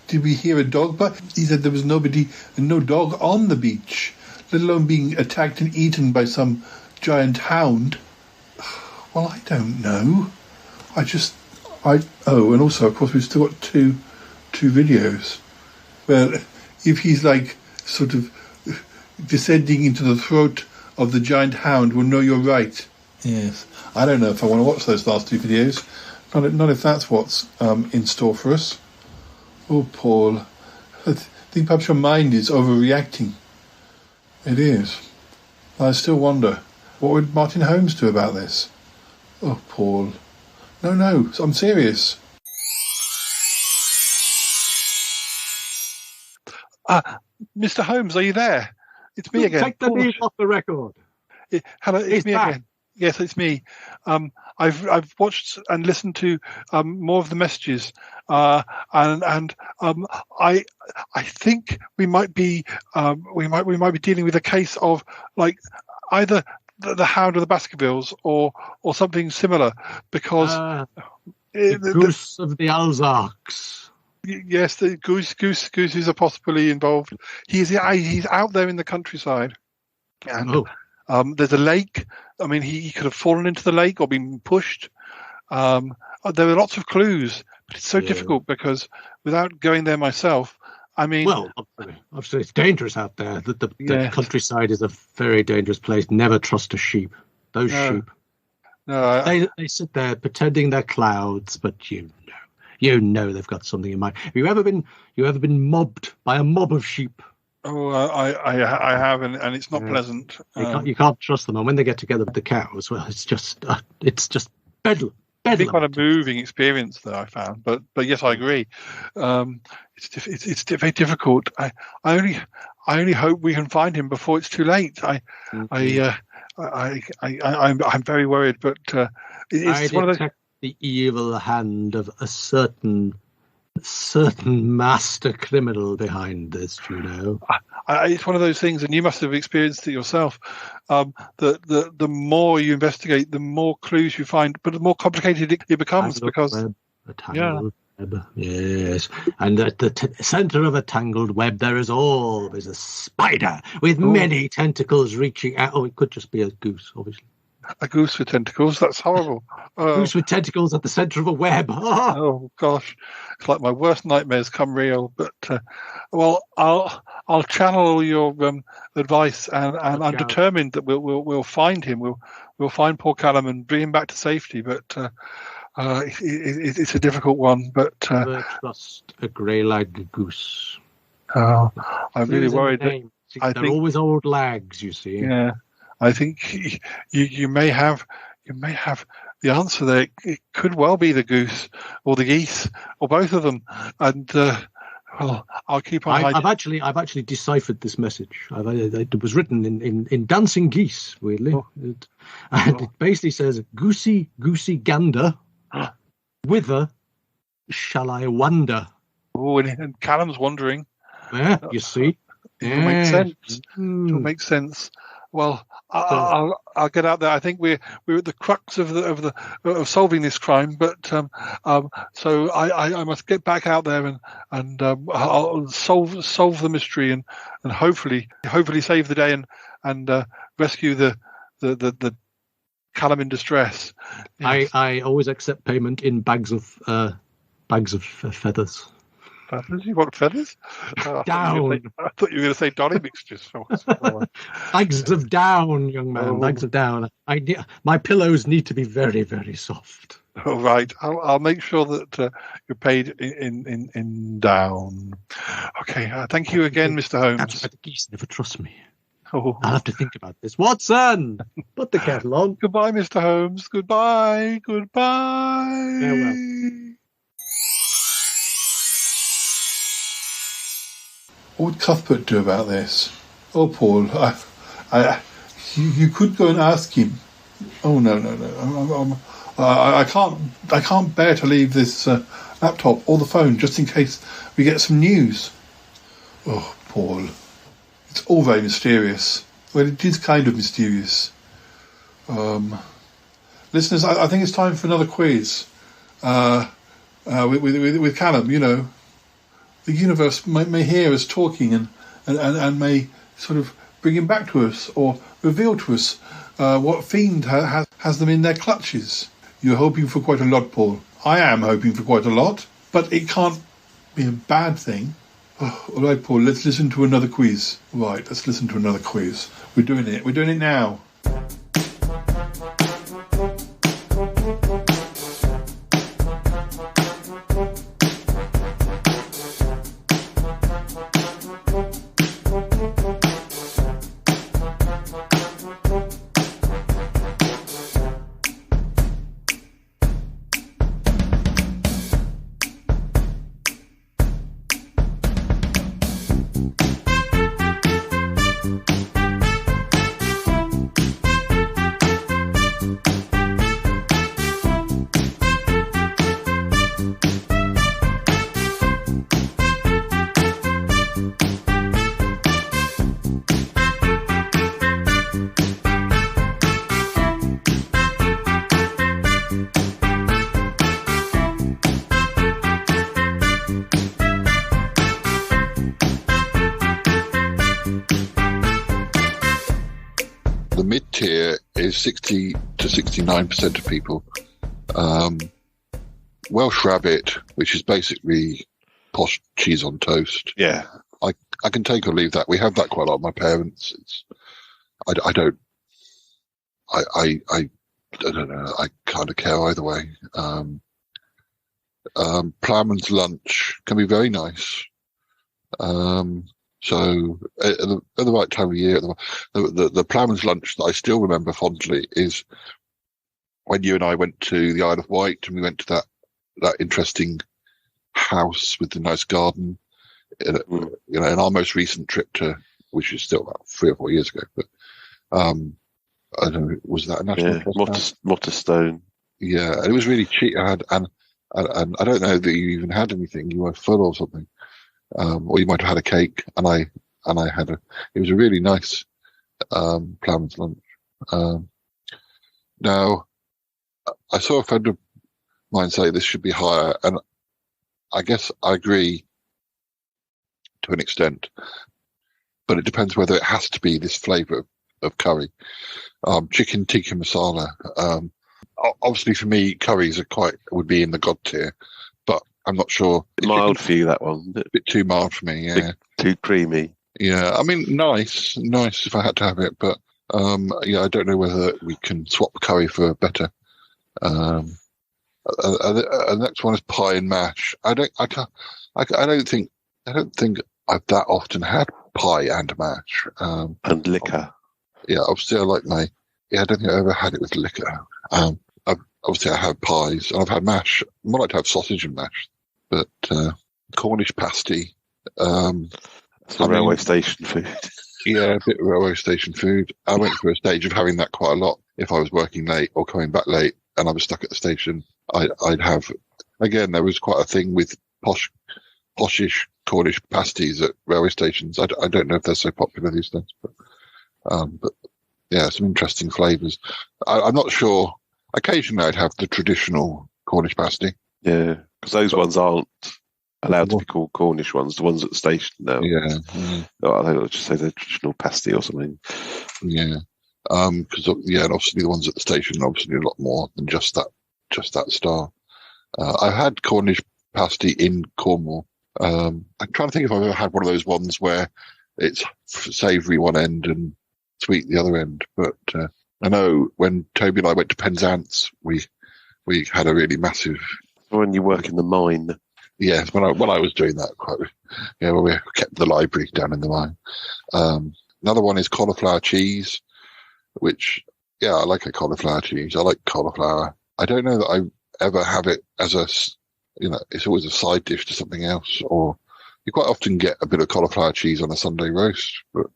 did we hear a dog? But he said there was no dog on the beach, let alone being attacked and eaten by some giant hound. Well, I don't know. And also, of course, we've still got two videos. Well, if he's like sort of descending into the throat of the giant hound, well, no, you're right. Yes. I don't know if I want to watch those last 2 videos. Not if that's what's in store for us. Oh, Paul. I think perhaps your mind is overreacting. It is. I still wonder, what would Martin Holmes do about this? Oh, Paul. No, I'm serious. Mr. Holmes, are you there? It's me again. Take the news off the record. Hello, it's me again. Yes, it's me. I've watched and listened to more of the messages, and I think we might be dealing with a case of like either the Hound of the Baskervilles or something similar, because the Goose of the Ozarks. Yes, the gooses are possibly involved. He's out there in the countryside, and there's a lake. I mean, he could have fallen into the lake or been pushed. There are lots of clues, but it's so difficult because without going there myself, I mean, well, obviously it's dangerous out there. The countryside is a very dangerous place. Never trust a sheep. Those sheep. No, they sit there pretending they're clouds, but you know they've got something in mind. Have you ever been mobbed by a mob of sheep? Oh, I have, and it's not pleasant. You can't trust them, and when they get together with the cows, well, it's just bedlam. It's been quite a moving experience, though, I found. But yes, I agree. It's very difficult. I only hope we can find him before it's too late. I'm very worried, but it's one of those. The evil hand of a certain master criminal behind this, it's one of those things, and you must have experienced it yourself. The more you investigate, the more clues you find, but the more complicated it becomes because web. Yes, and at the center of a tangled web there is always a spider with many tentacles reaching out. Oh, it could just be a goose, obviously. A goose with tentacles? That's horrible. Goose with tentacles at the centre of a web. Oh gosh, it's like my worst nightmares come real. But well, I'll channel your advice, and I'm determined that we'll find him. We'll find poor Calum and bring him back to safety. But it's a difficult one. But never trust a grey-legged goose. Oh, I'm really worried. They're always old lags, you see. Yeah, I think you may have the answer there. It could well be the goose or the geese or both of them. And well, I'll keep on. I've actually deciphered this message. It was written in Dancing Geese, weirdly, and it basically says, "Goosey, goosey gander, whither shall I wander?" Oh, and Calum's wondering. Yeah, you see. It'll make sense. It'll make sense. Well, I'll get out there. I think we're at the crux of solving this crime, but so I must get back out there and I'll solve the mystery and hopefully save the day and rescue the Calum in distress. Yes. I always accept payment in bags of feathers. Feathers? You want feathers? Down. I thought you were going to say Dolly mixtures. Bags of down, young man. Bags of down. My pillows need to be very, very soft. All right. I'll make sure that you're paid in down. Okay. Thank you again, Mr. Holmes. That's why the geese never trust me. I'll have to think about this. Watson, put the kettle on. Goodbye, Mr. Holmes. Goodbye. Goodbye. Farewell. What would Cuthbert do about this? Oh, Paul, you could go and ask him. Oh no! I can't bear to leave this laptop or the phone just in case we get some news. Oh, Paul, it's all very mysterious. Well, it is kind of mysterious. Listeners, I think it's time for another quiz. With Calum, you know. The universe may hear us talking and may sort of bring him back to us or reveal to us what fiend has them in their clutches. You're hoping for quite a lot, Paul. I am hoping for quite a lot, but it can't be a bad thing. Oh, all right, Paul, let's listen to another quiz. Right, let's listen to another quiz. We're doing it. We're doing it now. The mid-tier is 60 to 69% of people. Welsh Rabbit, which is basically posh cheese on toast. Yeah. I can take or leave that. We have that quite a lot. My parents, I don't know. I kind of care either way. Ploughman's Lunch can be very nice. So at the right time of year, the Ploughman's Lunch that I still remember fondly is when you and I went to the Isle of Wight and we went to that interesting house with the nice garden. In our most recent trip which is still about 3 or 4 years ago, but I don't know, was that a national trust? Motterstone. Yeah, and it was really cheap. And I don't know that you even had anything. You were full or something. Or you might have had a cake, and I had it was a really nice Ploughman's Lunch. Now, I saw a friend of mine say this should be higher, and I guess I agree to an extent, but it depends whether it has to be this flavour of curry. Chicken tikka masala. Obviously, for me, curries would be in the god tier, but I'm not sure. Mild for you, that one. A bit too mild for me, yeah. Too creamy. Yeah, I mean, nice if I had to have it, but I don't know whether we can swap curry for better. The next one is pie and mash. I don't think I've that often had pie and mash. And liquor. Yeah, obviously I like my. Yeah, I don't think I ever had it with liquor. Obviously I have pies, and I've had mash. I might like to have sausage and mash, but Cornish pasty. It's a railway station food. Yeah, a bit of railway station food. I went through a stage of having that quite a lot. If I was working late or coming back late, and I was stuck at the station, I'd have. Again, there was quite a thing with poshish Cornish pasties at railway stations. I don't know if they're so popular these days, but yeah, some interesting flavours. I'm not sure. Occasionally, I'd have the traditional Cornish pasty. Yeah, because those ones aren't allowed to be called Cornish ones. The ones at the station now. Yeah. I think I'll just say the traditional pasty or something. Yeah. Because and obviously the ones at the station are obviously a lot more than just that style. I've had Cornish pasty in Cornwall. I'm trying to think if I've ever had one of those ones where it's savoury one end and sweet the other end. But I know when Toby and I went to Penzance, we had a really massive. When you work in the mine. Yes, when I was doing that, when we kept the library down in the mine. Another one is cauliflower cheese, which I like a cauliflower cheese. I like cauliflower. I don't know that I ever have it as it's always a side dish to something else, or you quite often get a bit of cauliflower cheese on a Sunday roast. But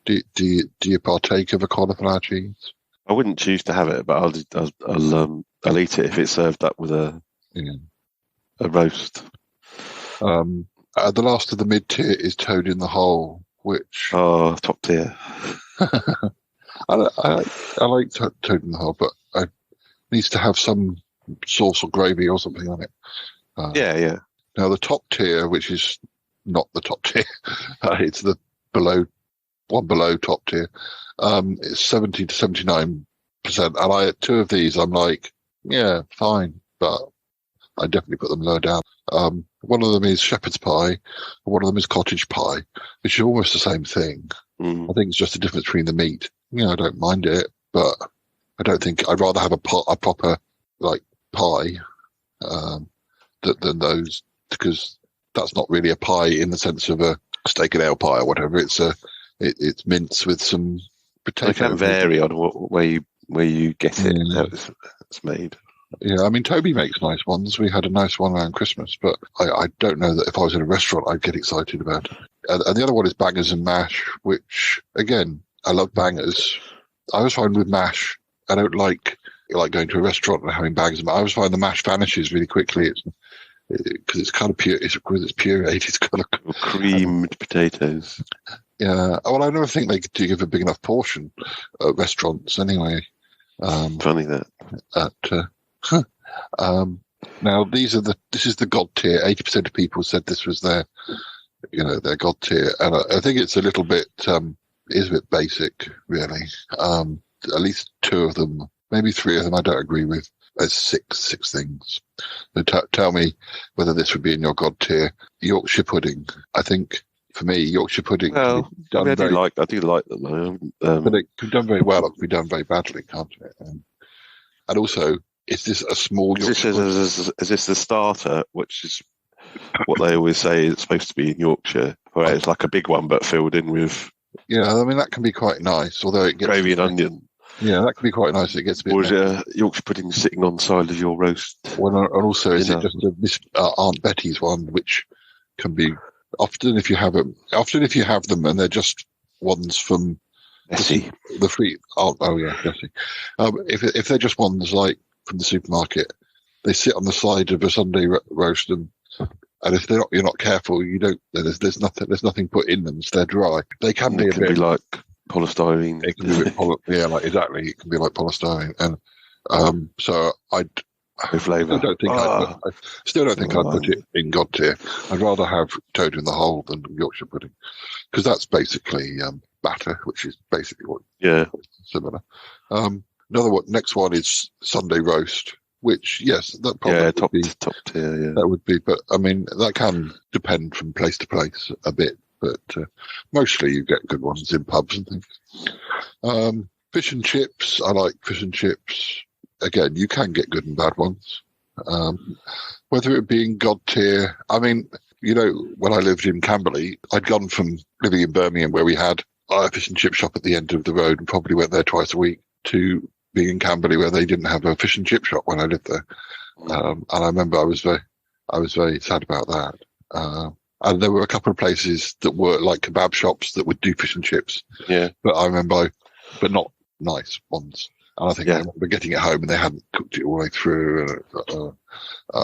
do you partake of a cauliflower cheese? I wouldn't choose to have it, but I'll eat it if it's served up with a roast. The last of the mid tier is Toad in the Hole, which top tier. I like Toad in the Hole, but it needs to have some sauce or gravy or something on it. Yeah. Now the top tier, which is not the top tier, it's the below top tier. It's 70 to 79%, and two of these I'm like, yeah, fine, but I definitely put them lower down. One of them is shepherd's pie, and one of them is cottage pie, which is almost the same thing. I think it's just the difference between the meat. I don't mind it, but I don't think I'd rather have a proper like pie than those, because that's not really a pie in the sense of a steak and ale pie or whatever. It's mince with some potato. It can vary on where you get it, how it's made. Yeah, I mean, Toby makes nice ones. We had a nice one around Christmas, but I don't know that if I was in a restaurant, I'd get excited about it. And the other one is bangers and mash, which, again, I love bangers. I always find with mash, I don't like going to a restaurant and having bangers and mash. I always find the mash vanishes really quickly. Because it's kind of pure. Because it's pureed. It's kind of creamed potatoes. Yeah. Well, I never think they do give a big enough portion at restaurants anyway. Funny that. Now this is the God tier. 80% of people said this was their God tier, and I think it's a little bit is a bit basic, really. At least two of them, maybe three of them, I don't agree with. There's six things. So tell me whether this would be in your God tier. Yorkshire pudding. I think for me, Yorkshire pudding. Well, I do like them. But it can be done very well. It can be done very badly, can't it? And also, is this a small? Is this the starter, which is what they always say it's supposed to be in Yorkshire, where it's like a big one but filled in with. Yeah, I mean that can be quite nice. Although it gets gravy and onion. Yeah, that can be quite nice. It gets a bit. Or is it a Yorkshire pudding sitting on the side of your roast? Well, and also, is it just Aunt Betty's one, which can be often if you have them, and they're just ones from Bessie. The free. Oh yeah, Bessie. If they're just ones like from the supermarket, they sit on the side of a Sunday roast, and if you're not careful, you don't. There's nothing put in them, so they're dry. They can be a bit like polystyrene. It can be a bit exactly. It can be like polystyrene, and so I flavour. I still don't think I'd put it in God tier. I'd rather have Toad in the Hole than Yorkshire pudding, because that's basically batter, which is basically what similar. Next one is Sunday roast, which that probably would be top tier. Yeah, that would be, but I mean that can depend from place to place a bit. But mostly you get good ones in pubs and things. Fish and chips. I like fish and chips. Again, you can get good and bad ones. Whether it be in God tier, I mean, when I lived in Camberley, I'd gone from living in Birmingham, where we had a fish and chip shop at the end of the road and probably went there twice a week, to being in Camberley, where they didn't have a fish and chip shop when I lived there. And I remember I was very sad about that. And there were a couple of places that were like kebab shops that would do fish and chips. Yeah. But not nice ones. And I think I remember getting it home and they hadn't cooked it all the way through.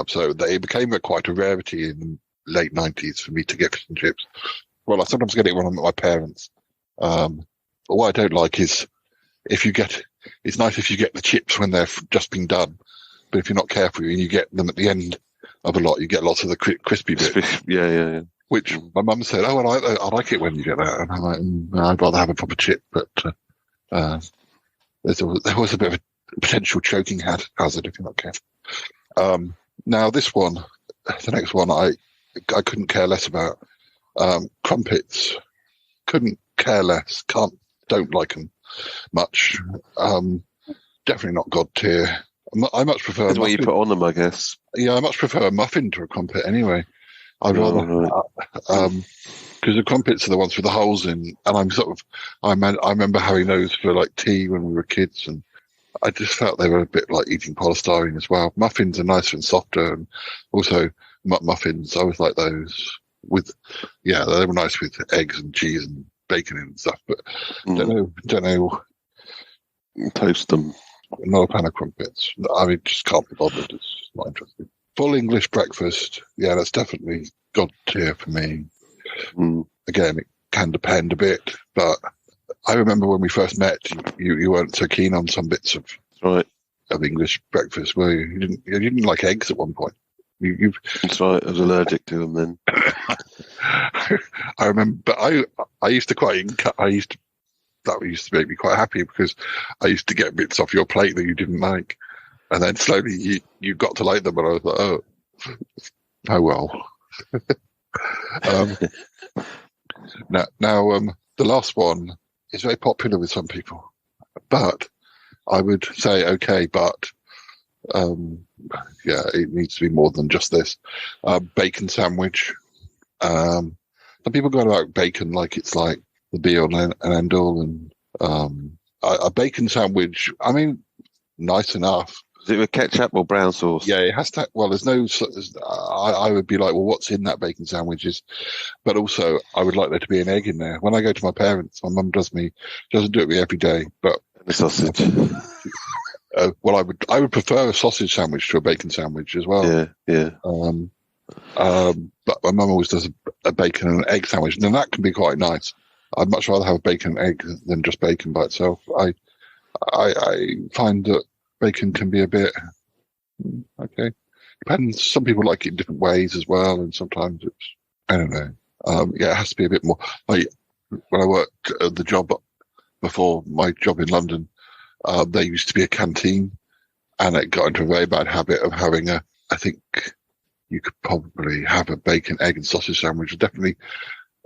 So they became quite a rarity in the late 90s for me to get fish and chips. Well, I sometimes get it when I'm at my parents'. But what I don't like is it's nice if you get the chips when they're just been done. But if you're not careful and you get them at the end of a lot, you get lots of the crispy bits. Yeah. Which my mum said, "Oh, well, I like it when you get that." And I'm like, I'd rather have a proper chip. But there was a bit of a potential choking hazard if you're not careful. Now this one, the next one, I couldn't care less about. Crumpets, couldn't care less. Don't like them much. Definitely not god tier. I much prefer. That's what you put on them, I guess. Yeah, I much prefer a muffin to a crumpet anyway. I'd rather, because the crumpets are the ones with the holes in, and I remember having those for like tea when we were kids, and I just felt they were a bit like eating polystyrene as well. Muffins are nicer and softer, and also muffins, I always like those they were nice with eggs and cheese and bacon and stuff, but don't know. Toast them. Not a fan of crumpets. I mean, just can't be bothered. It's not interesting. Full English breakfast. Yeah, that's definitely god tier for me. Again, it can depend a bit, but I remember when we first met, you weren't so keen on some bits of English breakfast, were you? You didn't like eggs at one point. That's right. I was allergic to them then. I remember, but I used to that used to make me quite happy because I used to get bits off your plate that you didn't like, and then slowly you got to like them, and I was like, oh well. Now the last one is very popular with some people, but I would say okay, but it needs to be more than just this. Bacon sandwich. Some people go about bacon like it's like the be all and end all, and a bacon sandwich, I mean, nice enough. Is it with ketchup or brown sauce? Yeah, it has to. Well, there's no. I would be like, well, what's in that bacon sandwich? But also, I would like there to be an egg in there. When I go to my parents, my mum doesn't do it with me every day, but the sausage. Well, I would prefer a sausage sandwich to a bacon sandwich as well. Yeah. But my mum always does a bacon and an egg sandwich, and that can be quite nice. I'd much rather have a bacon and egg than just bacon by itself. I find that bacon can be a bit okay. Depends. Some people like it in different ways as well, and sometimes it's, I don't know. It has to be a bit more. Like when I worked at the job before my job in London, there used to be a canteen, and it got into a very bad habit of having I think you could probably have a bacon, egg, and sausage sandwich, definitely,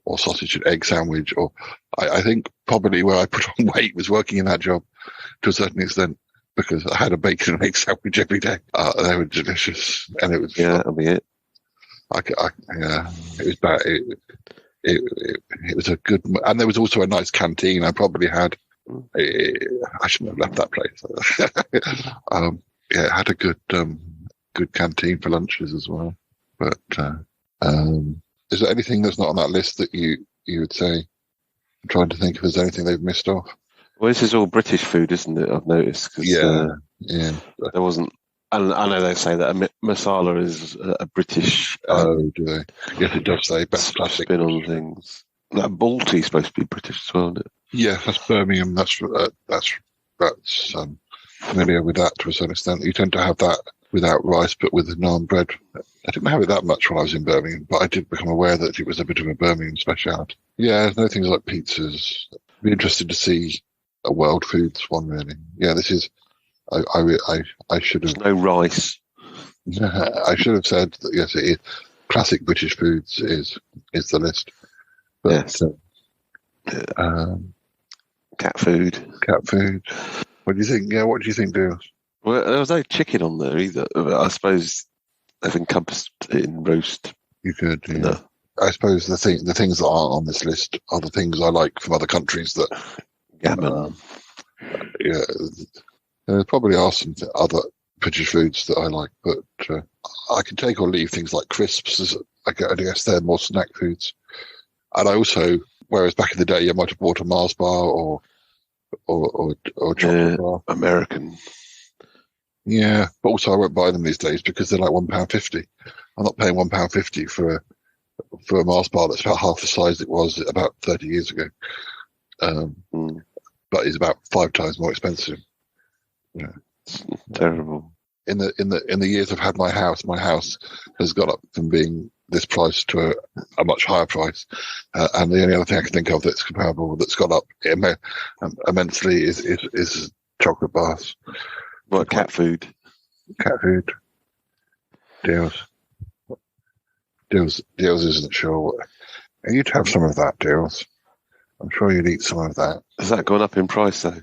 or sausage and egg sandwich. Or I think probably where I put on weight was working in that job to a certain extent, because I had a bacon and egg sandwich every day. They were delicious, and it was that'll be it. It was bad. It was a good, and there was also a nice canteen. I probably had. I shouldn't have left that place. It had a good canteen for lunches as well. But is there anything that's not on that list that you would say? I'm trying to think if there's anything they've missed off. Well, this is all British food, isn't it? I've noticed. Yeah. There wasn't. And I know they say that masala is a British. Do they? Yes, it does say best classic spin on things. That Balti's supposed to be British as well, isn't it? Yeah, that's Birmingham. That's familiar with that to a certain extent. You tend to have that without rice, but with naan bread. I didn't have it that much when I was in Birmingham, but I did become aware that it was a bit of a Birmingham speciality. Yeah, no things like pizzas. I'd be interested to see a world foods one, really. Yeah, this is. I should have. There's no rice. I should have said that. Yes, it is. Classic British foods is the list. But, yes. Cat food. What do you think? Yeah, what do you think, Dale? Well, there was no chicken on there either. I suppose they've encompassed it in roast You could. Yeah. No. I suppose the things that aren't on this list are the things I like from other countries. That gammon. Yeah, there probably are some other British foods that I like, but I can take or leave things like crisps. I guess they're more snack foods. And I also, whereas back in the day, you might have bought a Mars bar or chocolate bar. American. Yeah, but also I won't buy them these days because they're like £1.50. I'm not paying £1.50 for a Mars bar that's about half the size it was about 30 years ago. But is about 5 times more expensive. Yeah, it's terrible. In the years I've had my house has got up from being this price to a much higher price, and the only other thing I can think of that's comparable that's got up immensely is chocolate bars. What, cat food? Cat food. Deals isn't sure. You'd have some of that, Deals. I'm sure you'd eat some of that. Has that gone up in price though?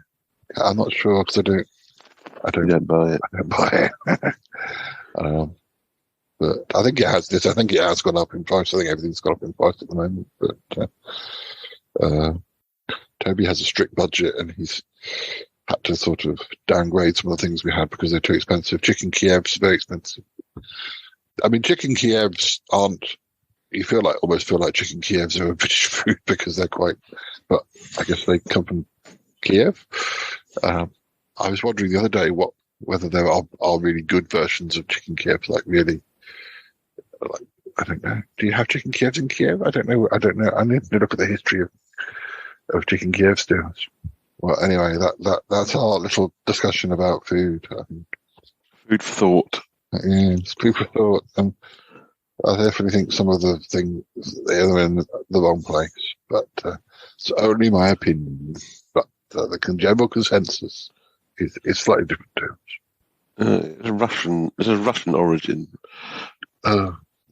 I'm not sure because I don't buy it. I don't buy it. But I think it has I think it has gone up in price. I think everything's gone up in price at the moment. But Toby has a strict budget and he's had to sort of downgrade some of the things we had because they're too expensive. Chicken Kiev's very expensive. I mean, chicken Kiev's aren't. You almost feel like chicken Kievs are a British food because they're quite. But I guess they come from Kiev. I was wondering the other day whether there are really good versions of chicken Kievs, like really. Like, I don't know. Do you have chicken Kievs in Kiev? I don't know. I need to look at the history of chicken Kiev still. Well, anyway, that's our little discussion about food. I think. Food for thought. Yeah, it's food for thought. And I definitely think some of the things they're in the wrong place, but it's only my opinion. But the general consensus is slightly different too. It's a Russian origin.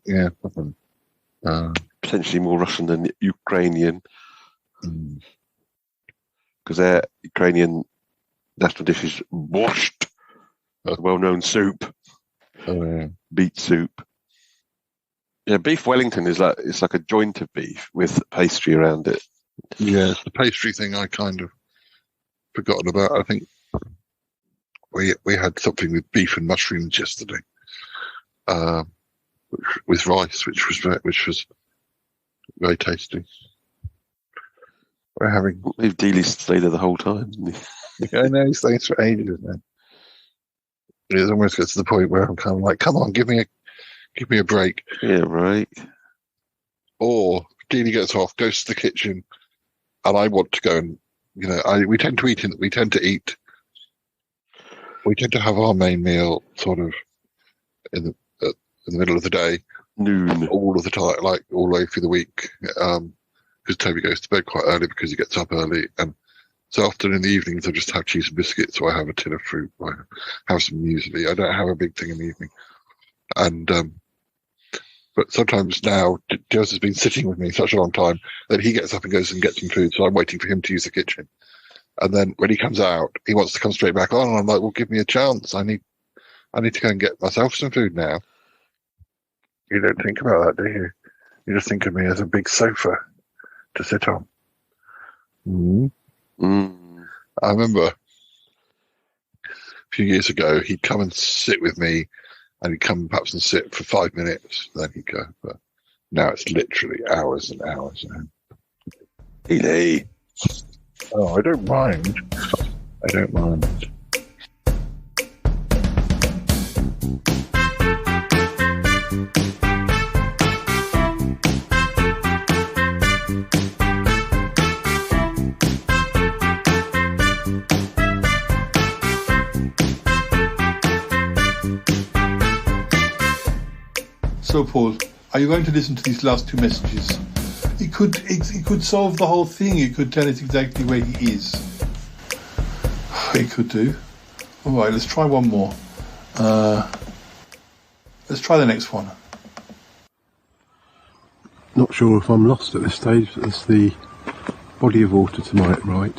Yeah, potentially more Russian than Ukrainian, because their Ukrainian national dish is borscht, a well-known soup, beet soup. Yeah, beef Wellington is like a joint of beef with pastry around it. Yeah, it's the pastry thing I kind of forgotten about. I think we had something with beef and mushrooms yesterday, with rice, which was very tasty. We've Dealey stayed there the whole time. I know, he stays for ages now. It almost gets to the point where I'm kind of like, come on, give me a break. Yeah, right. Or Dealey gets off, goes to the kitchen, and I want to go and, we tend to have our main meal sort of in the middle of the day, noon, all of the time, like all the way through the week. Because Toby goes to bed quite early because he gets up early, and so often in the evenings I just have cheese and biscuits, or I have a tin of fruit, or I have some muesli. I don't have a big thing in the evening, and but sometimes now Joseph has been sitting with me such a long time that he gets up and goes and gets some food, so I'm waiting for him to use the kitchen. And then when he comes out, he wants to come straight back on, and I'm like, well, give me a chance. I need to go and get myself some food now. You don't think about that, do you? You just think of me as a big sofa to sit on. I remember a few years ago, he'd come and sit with me, and he'd come perhaps and sit for 5 minutes, then he'd go. But now it's literally hours and hours. Hey. Oh, I don't mind. So, Paul, are you going to listen to these last 2 messages? It could solve the whole thing. It could tell us exactly where he is. It could do. All right, let's try one more. Let's try the next one. Not sure if I'm lost at this stage. There's the body of water to my right,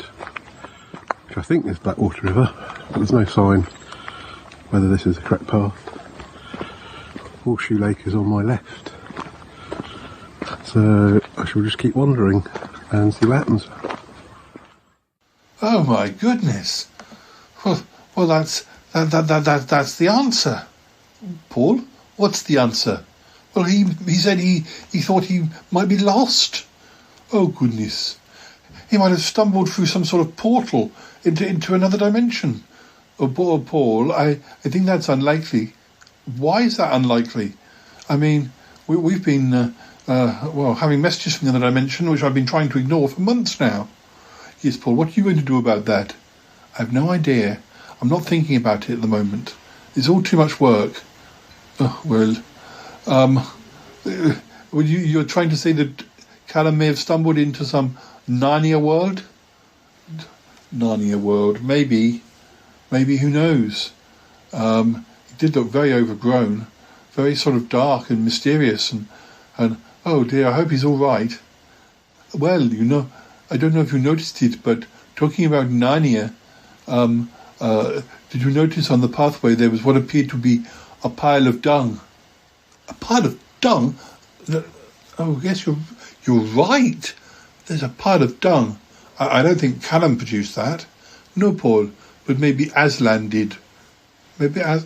which I think is Blackwater River, but there's no sign whether this is the correct path. Horseshoe Lake is on my left. I shall just keep wandering and see what happens. Oh my goodness! Well, that's the answer. Paul, what's the answer? Well, he said he thought he might be lost. Oh goodness! He might have stumbled through some sort of portal into another dimension. Oh, Paul, I think that's unlikely. Why is that unlikely? I mean, we've been having messages from the other dimension, which I've been trying to ignore for months now. Yes, Paul, what are you going to do about that? I have no idea. I'm not thinking about it at the moment. It's all too much work. Oh, well, you're trying to say that Calum may have stumbled into some Narnia world? Narnia world, maybe, who knows? He did look very overgrown, very sort of dark and mysterious, and oh dear, I hope he's all right. Well, I don't know if you noticed it, but talking about Narnia, did you notice on the pathway there was what appeared to be a pile of dung? A pile of dung? Oh, yes, you're right. There's a pile of dung. I don't think Calum produced that. No, Paul, but maybe Aslan did. Maybe Are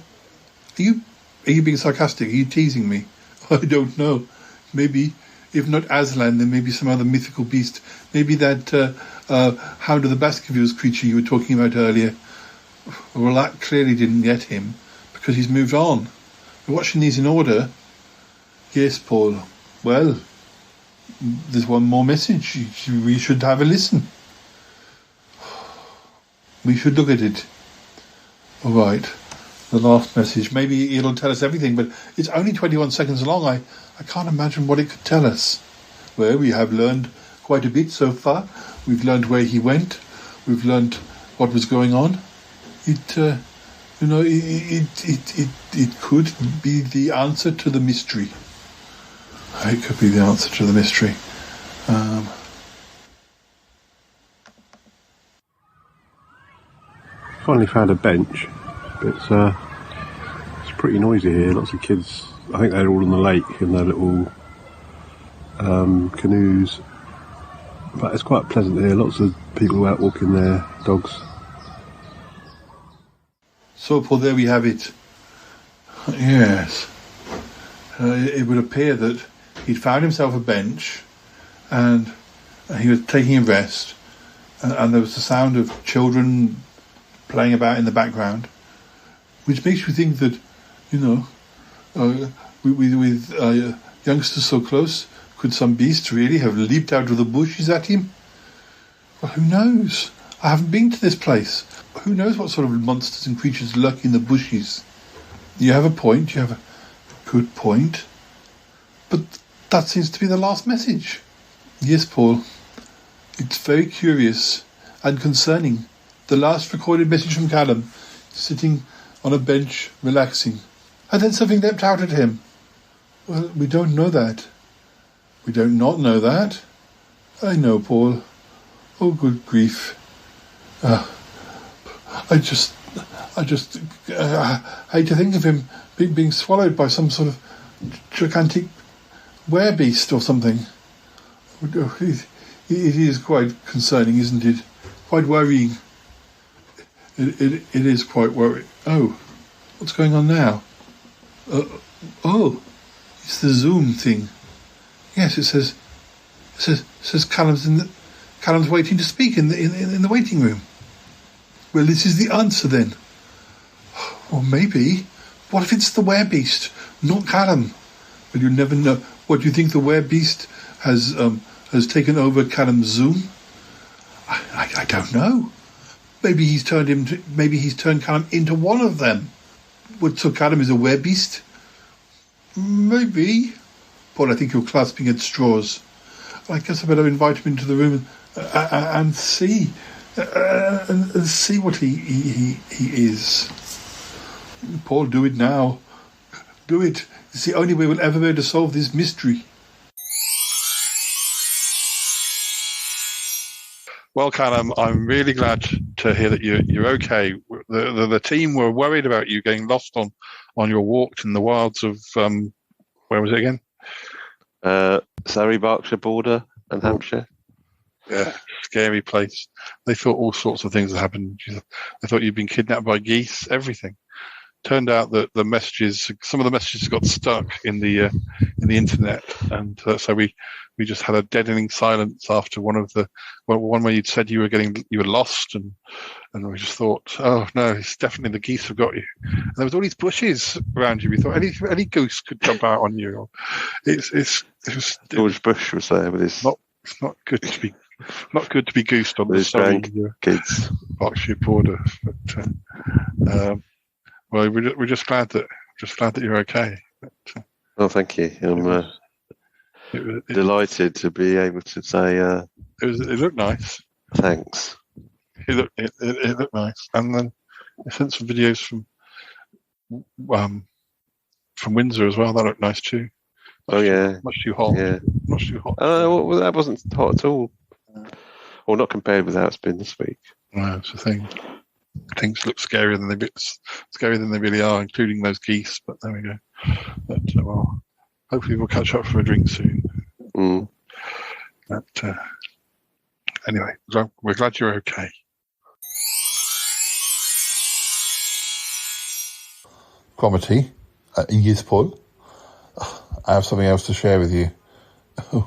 you being sarcastic? Are you teasing me? I don't know. Maybe, if not Aslan, then maybe some other mythical beast. Maybe that Hound of the Baskervilles creature you were talking about earlier. Well, that clearly didn't get him, because he's moved on. We're watching these in order. Yes, Paul. Well, there's one more message. We should have a listen. We should look at it. All right. The last message. Maybe it'll tell us everything, but it's only 21 seconds long. I can't imagine what it could tell us. Well, we have learned quite a bit so far. We've learned where he went. We've learned what was going on. It could be the answer to the mystery. It could be the answer to the mystery. Finally found a bench, but it's pretty noisy here. Lots of kids. I think they're all on the lake in their little canoes. But it's quite pleasant here. Lots of people out walking their dogs. So, Paul, there we have it. Yes. It would appear that he'd found himself a bench and he was taking a rest, and there was the sound of children playing about in the background, which makes you think that, with youngsters so close, could some beast really have leaped out of the bushes at him? Well, who knows? I haven't been to this place. Who knows what sort of monsters and creatures lurk in the bushes? You have a point. You have a good point. But that seems to be the last message. Yes, Paul. It's very curious and concerning. The last recorded message from Calum, sitting on a bench, relaxing. And then something leapt out at him. Well, we don't know that. We don't not know that. I know, Paul. Oh, good grief. I just hate to think of him being swallowed by some sort of gigantic werebeast or something. It is quite concerning, isn't it? Quite worrying. It is quite worrying. Oh, what's going on now? It's the Zoom thing. Yes, it says Calum's waiting to speak in the waiting room. Well, this is the answer then. Or maybe, what if it's the werebeast, not Calum? Well, you never know. What, do you think the werebeast has taken over Calum's Zoom? I don't know. Maybe he's turned Calum into one of them. What, so Calum is a werebeast? Maybe. Paul, I think you're clasping at straws. I guess I better invite him into the room and see. And see what he is. Paul, do it now. Do it. It's the only way we'll ever be able to solve this mystery. Well, Calum, I'm really glad to hear that you're okay. The team were worried about you getting lost on your walk in the wilds of where was it again? Surrey, Berkshire border and Hampshire. Yeah, scary place. They thought all sorts of things had happened. They thought you'd been kidnapped by geese, everything. Turned out that some of the messages got stuck in the internet, and so we just had a deadening silence after one where you'd said you were lost, and we just thought, oh no, it's definitely the geese have got you. And there was all these bushes around you. We thought any goose could jump out on you. George Bush was there with his. It's not good to be goosed on with the kids. Berkshire border. But well, we're just glad that you're okay. But, oh, thank you. I'm delighted to be able to say. It looked nice. Thanks. It looked nice, and then I sent some videos from Windsor as well. That looked nice too. Much too hot. Yeah, much too hot. Well, that wasn't hot at all. Well, not compared with how it's been this week. No, it's the thing. Things look scarier than they really are, including those geese. But there we go. But well, hopefully we'll catch up for a drink soon. But anyway, we're glad you're okay. Cromitty, yes, Paul. I have something else to share with you.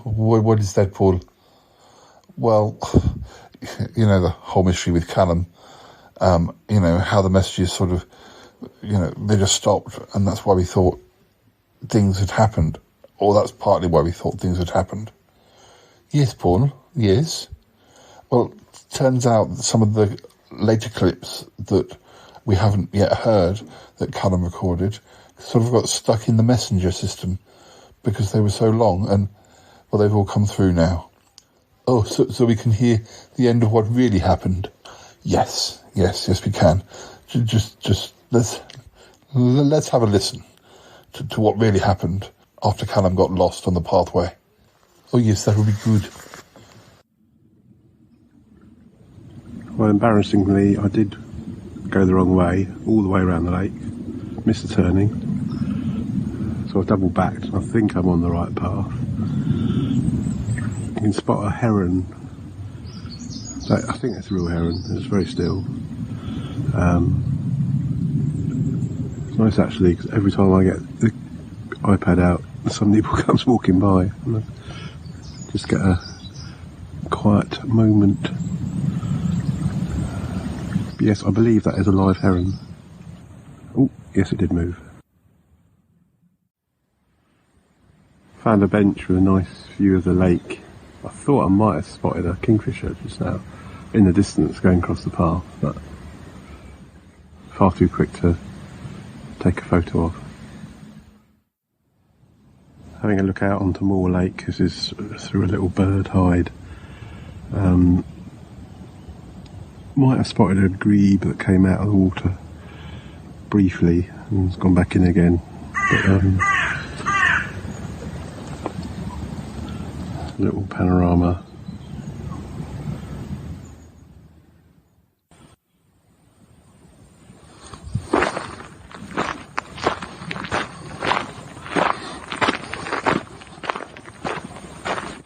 What is that, Paul? Well, you know, the whole mystery with Calum, you know, how the messages sort of, you know, they just stopped, and that's why we thought things had happened. Or that's partly why we thought things had happened. Yes, Paul, yes. Well, it turns out that some of the later clips that we haven't yet heard that Calum recorded sort of got stuck in the messenger system because they were so long, and, well, they've all come through now. Oh, so we can hear the end of what really happened. Yes, we can. Just let's have a listen to what really happened after Calum got lost on the pathway. Oh yes, that would be good. Well, embarrassingly, I did go the wrong way, all the way around the lake, missed the turning, so I double backed. I think I'm on the right path. You can spot a heron. I think it's a real heron. It's very still. It's nice actually, because every time I get the iPad out, somebody comes walking by, and I just get a quiet moment. But yes, I believe that is a live heron. Oh, yes, it did move. Found a bench with a nice view of the lake. I thought I might have spotted a kingfisher just now in the distance going across the path, but far too quick to take a photo of. Having a look out onto Moor Lake, this is through a little bird hide. Might have spotted a grebe that came out of the water briefly and has gone back in again. But, little panorama.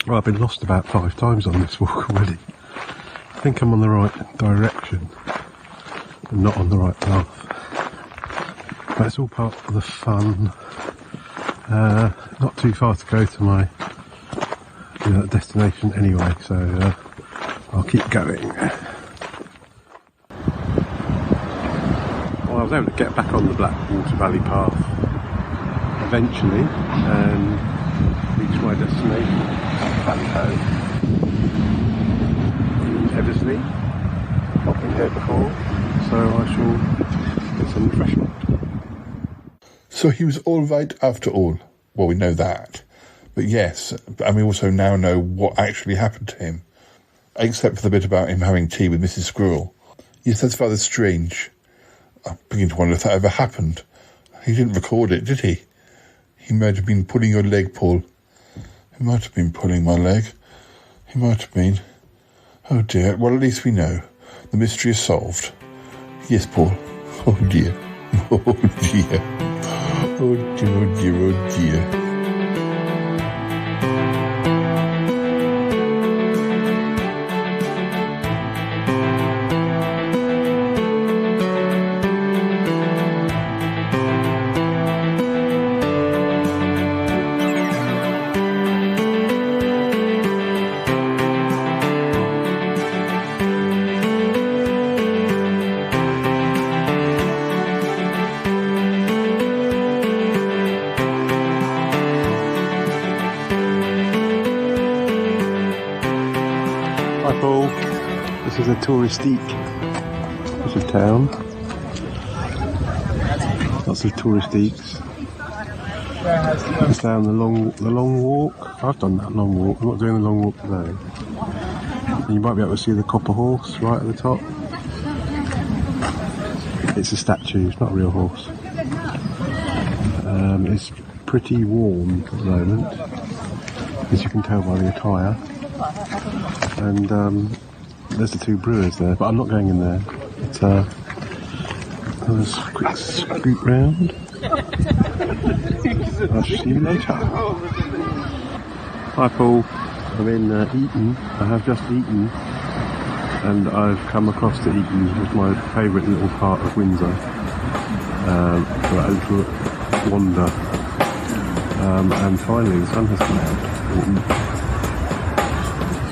Well, I've been lost about 5 times on this walk already. I think I'm on the right direction and not on the right path. But it's all part of the fun. Not too far to go to my destination anyway, so I'll keep going. Well, I was able to get back on the Blackwater Valley path eventually and reach my destination, Valley Home. Eversley, not been here before, so I shall get some refreshment. So he was all right after all. Well, we know that. But yes, and we also now know what actually happened to him, except for the bit about him having tea with Mrs. Squirrel. Yes, that's rather strange. I'm beginning to wonder if that ever happened. He didn't record it, did he? He might have been pulling your leg, Paul. He might have been pulling my leg. He might have been. Oh dear, well at least we know. The mystery is solved. Yes, Paul. Oh dear. Oh dear. Oh dear, oh dear, oh dear. There's a touristique. There's a town. Lots of touristiques. It's down the long walk. I've done that long walk. I'm not doing the long walk today. And you might be able to see the copper horse right at the top. It's a statue, it's not a real horse. It's pretty warm at the moment, as you can tell by the attire. And there's the two brewers there, but I'm not going in there. Let's quick scoot round. I'll see you later. Hi Paul, I'm in Eton. I have just eaten, and I've come across to Eton, which is my favourite little part of Windsor. For a little wander. And finally the sun has come out.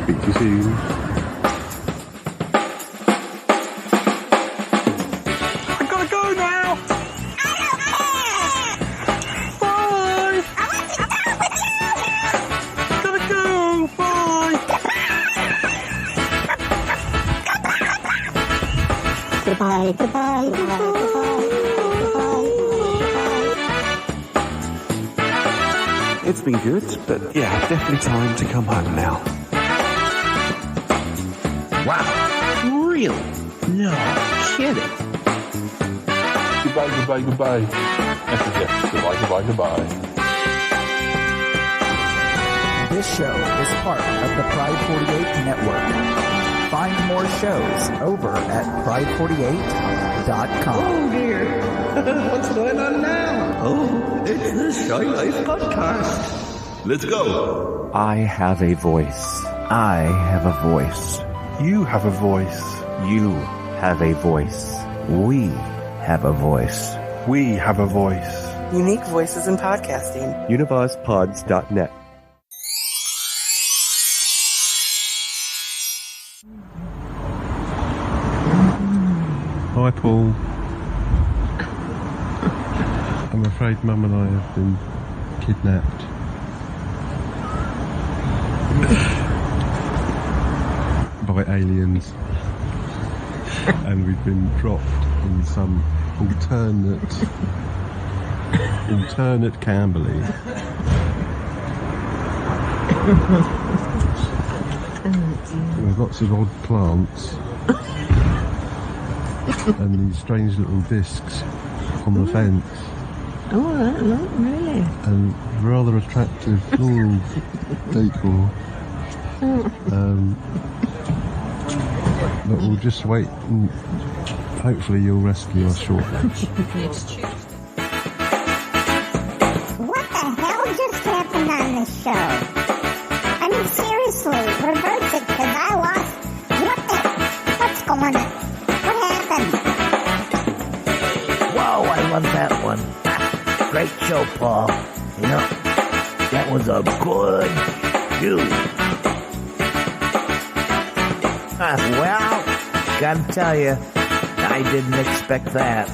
Speak to you soon. Goodbye, goodbye, goodbye, goodbye. It's been good, but yeah, definitely time to come home now. Wow, really? No kidding. Goodbye, goodbye, goodbye. Yes, goodbye, goodbye, goodbye. This show is part of the Pride 48 network. Find more shows over at pride48.com. Oh dear. What's going on now? Oh, it's the Shy Life Podcast. Let's go. I have a voice. I have a voice. You have a voice. You have a voice. We have a voice. We have a voice. Unique voices in podcasting. UnivazPods.net. Hi Paul. I'm afraid Mum and I have been kidnapped. By aliens. And we've been dropped in some alternate Camberley. With lots of odd plants. And these strange little discs on the fence. Oh, really? And rather attractive floral decor. But we'll just wait and hopefully you'll rescue us shortly. What the hell just happened on this show? I mean, seriously, reverse it, because I lost. What's going on? What happened? Whoa, I love that one. Great show, Paul. You know, that was a good shoot. Well, gotta tell you, I didn't expect that.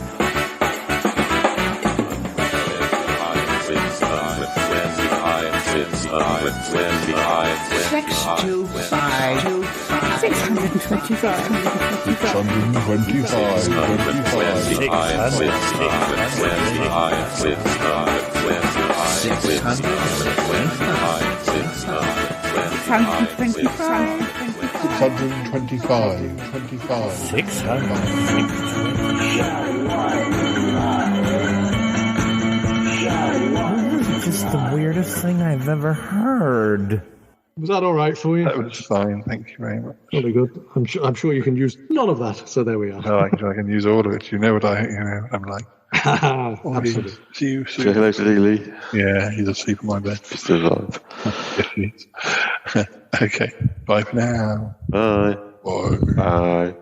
625. Just the weirdest thing I've ever heard. Was that all right for you? That was fine. Thank you very much. Very good. I'm sure you can use none of that. So there we are. No, I can use all of it. You know what I'm like. Absolutely. See you soon. Say hello to Lee. Yeah, he's asleep in my bed. Still alive. Yes, he is. Okay. Bye for now. Bye. Bye. Bye.